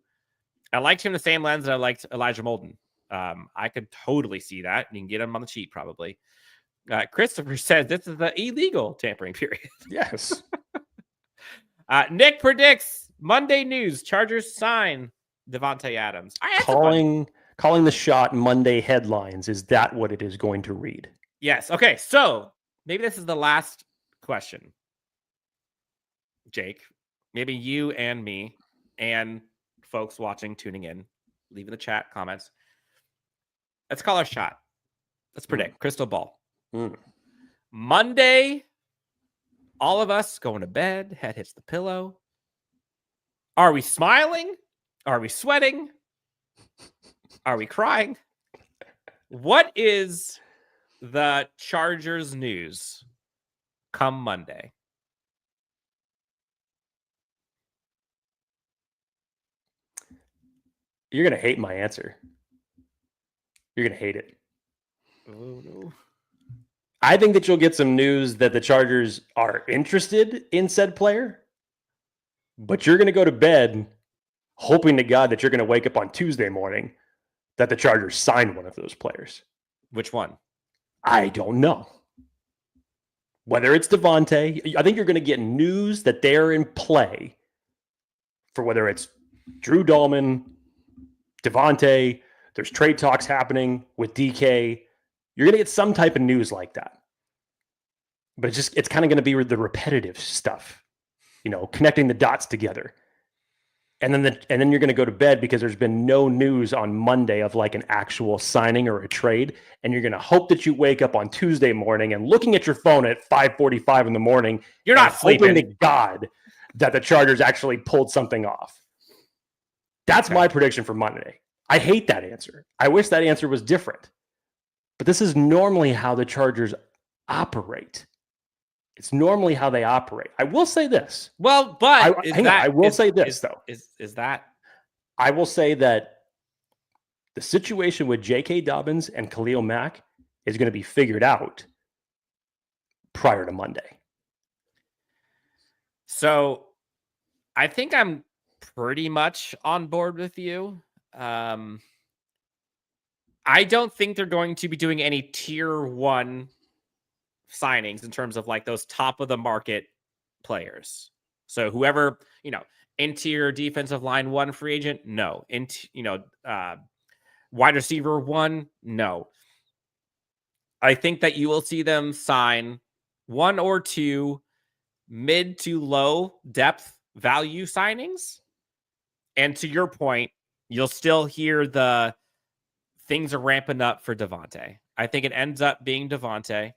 I liked him the same lens that I liked Elijah Molden. I could totally see that. You can get him on the cheap, probably. Christopher says this is the illegal tampering period. Yes. Nick predicts Monday news. Chargers sign Davante Adams. Calling the shot Monday headlines. Is that what it is going to read? Yes. Okay. So maybe this is the last question, Jake. Maybe you and me and folks watching, tuning in, leaving the chat comments. Let's call our shot. Let's predict. Crystal ball. Monday, all of us going to bed. Head hits the pillow. Are we smiling? Are we sweating? Are we crying? What is the Chargers news come Monday? You're going to hate my answer. You're going to hate it. Oh, no. I think that you'll get some news that the Chargers are interested in said player, but you're going to go to bed hoping to God that you're going to wake up on Tuesday morning that the Chargers signed one of those players. Which one? I don't know. Whether it's Davante, I think you're going to get news that they're in play for whether it's Drew Dahlman, Davante, there's trade talks happening with DK. You're going to get some type of news like that. But it's kind of going to be the repetitive stuff, connecting the dots together. And then you're going to go to bed because there's been no news on Monday of like an actual signing or a trade. And you're going to hope that you wake up on Tuesday morning and looking at your phone at 5:45 in the morning. You're not sleeping. Hoping to God that the Chargers actually pulled something off. That's my prediction for Monday. I hate that answer. I wish that answer was different. But this is normally how the Chargers operate. It's normally how they operate. I will say this. Well, but I will say this, though. Is that? I will say that the situation with J.K. Dobbins and Khalil Mack is going to be figured out prior to Monday. So I think I'm pretty much on board with you. I don't think they're going to be doing any tier 1 signings in terms of like those top of the market players. So whoever, interior defensive line 1 free agent, no. Wide receiver 1, no. I think that you will see them sign 1 or 2 mid to low depth value signings. And to your point, you'll still hear the things are ramping up for Davante. I think it ends up being Davante,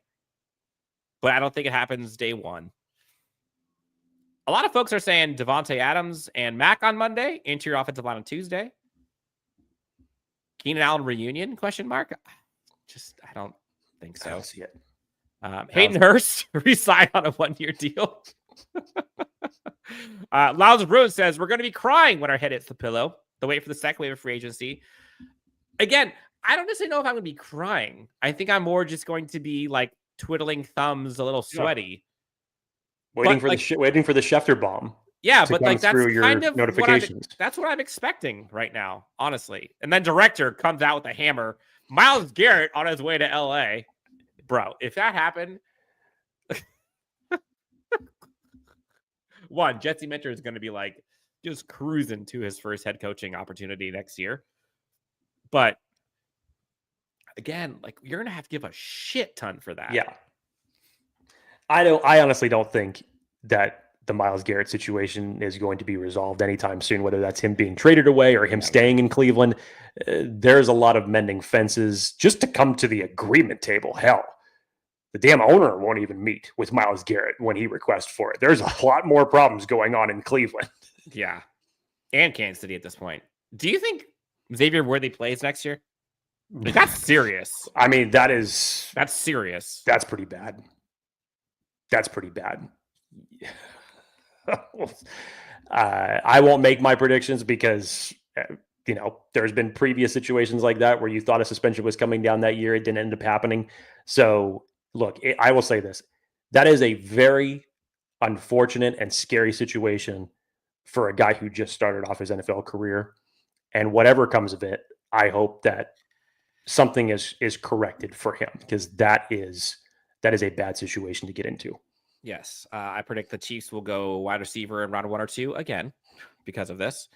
but I don't think it happens day one. A lot of folks are saying Davante Adams and Mac on Monday, interior offensive line on Tuesday. Keenan Allen reunion, question mark? I don't think so. I don't see it. Hayden Hurst re-signed on a 1-year deal. Lyles Bruin says, we're going to be crying when our head hits the pillow. The wait for the second wave of free agency. Again, I don't necessarily know if I'm going to be crying. I think I'm more just going to be like twiddling thumbs, a little sweaty. Waiting for the Schefter bomb. Yeah, but like that's kind of notifications. That's what I'm expecting right now, honestly. And then Director comes out with a hammer. Myles Garrett on his way to LA. Bro, if that happened, Jesse Minter is going to be like just cruising to his first head coaching opportunity next year. But again, like you're going to have to give a shit ton for that. Yeah. I honestly don't think that the Myles Garrett situation is going to be resolved anytime soon, whether that's him being traded away or him staying in Cleveland. There's a lot of mending fences just to come to the agreement table. Hell, the damn owner won't even meet with Myles Garrett when he requests for it. There's a lot more problems going on in Cleveland. Yeah. And Kansas City at this point. Do you think Xavier Worthy plays next year? That's serious. I mean, that's serious. That's pretty bad. That's pretty bad. I won't make my predictions because, there's been previous situations like that where you thought a suspension was coming down that year. It didn't end up happening. So, look, I will say this. That is a very unfortunate and scary situation for a guy who just started off his NFL career. And whatever comes of it, I hope that something is corrected for him because that is a bad situation to get into. Yes. I predict the Chiefs will go wide receiver in round 1 or 2 again because of this.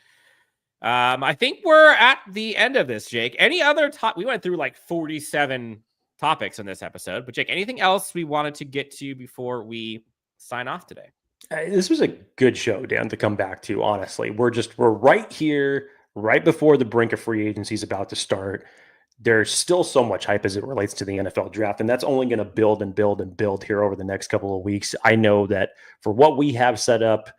I think we're at the end of this, Jake. Any other we went through like 47 topics in this episode, but Jake, anything else we wanted to get to before we sign off today? This was a good show, Dan, to come back to, honestly. We're right here, right before the brink of free agency is about to start. There's still so much hype as it relates to the NFL draft, and that's only going to build and build and build here over the next couple of weeks. I know that for what we have set up,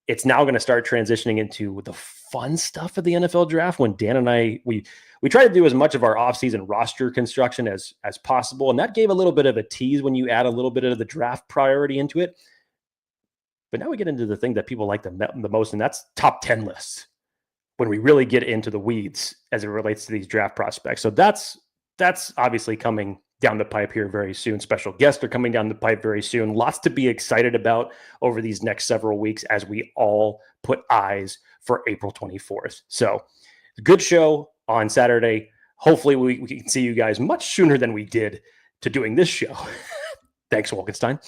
it's now going to start transitioning into the fun stuff of the NFL draft when Dan and I, we try to do as much of our offseason roster construction as possible, and that gave a little bit of a tease when you add a little bit of the draft priority into it. But now we get into the thing that people like the most, and that's top 10 lists. When we really get into the weeds as it relates to these draft prospects. So that's obviously coming down the pipe here very soon. Special guests are coming down the pipe very soon. Lots to be excited about over these next several weeks as we all put eyes for April 24th. So good show on Saturday. Hopefully we can see you guys much sooner than we did to doing this show. Thanks, Wolkenstein.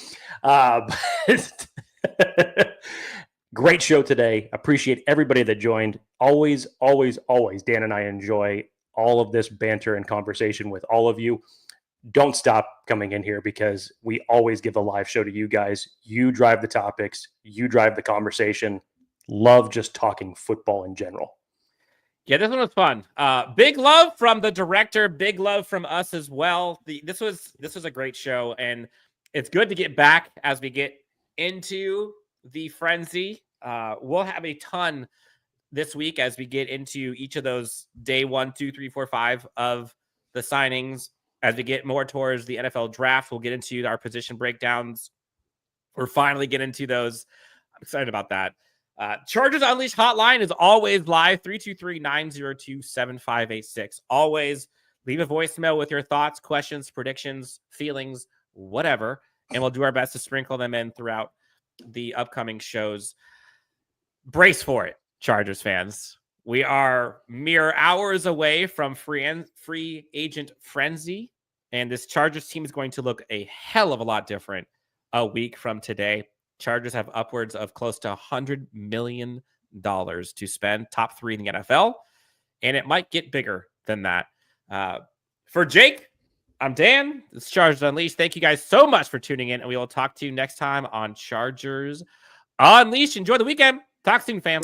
Great show today. Appreciate everybody that joined. Always, always, always, Dan and I enjoy all of this banter and conversation with all of you. Don't stop coming in here because we always give a live show to you guys. You drive the topics. You drive the conversation. Love just talking football in general. Yeah, this one was fun. Big love from the director. Big love from us as well. This was a great show, and it's good to get back as we get into the frenzy. We'll have a ton this week as we get into each of those day 1, 2, 3, 4, 5 of the signings. As we get more towards the NFL draft, we'll get into our position breakdowns. We're finally getting into those. I'm excited about that. Chargers Unleashed hotline is always live, 323-902-7586. Always leave a voicemail with your thoughts, questions, predictions, feelings, whatever, and we'll do our best to sprinkle them in throughout the upcoming shows. Brace for it, Chargers fans. We are mere hours away from free agent frenzy, and this Chargers team is going to look a hell of a lot different a week from today. Chargers have upwards of close to $100 million to spend, top 3 in the NFL, and it might get bigger than that. For Jake, I'm Dan. This is Chargers Unleashed. Thank you guys so much for tuning in, and we will talk to you next time on Chargers Unleashed. Enjoy the weekend. Talk soon, fam.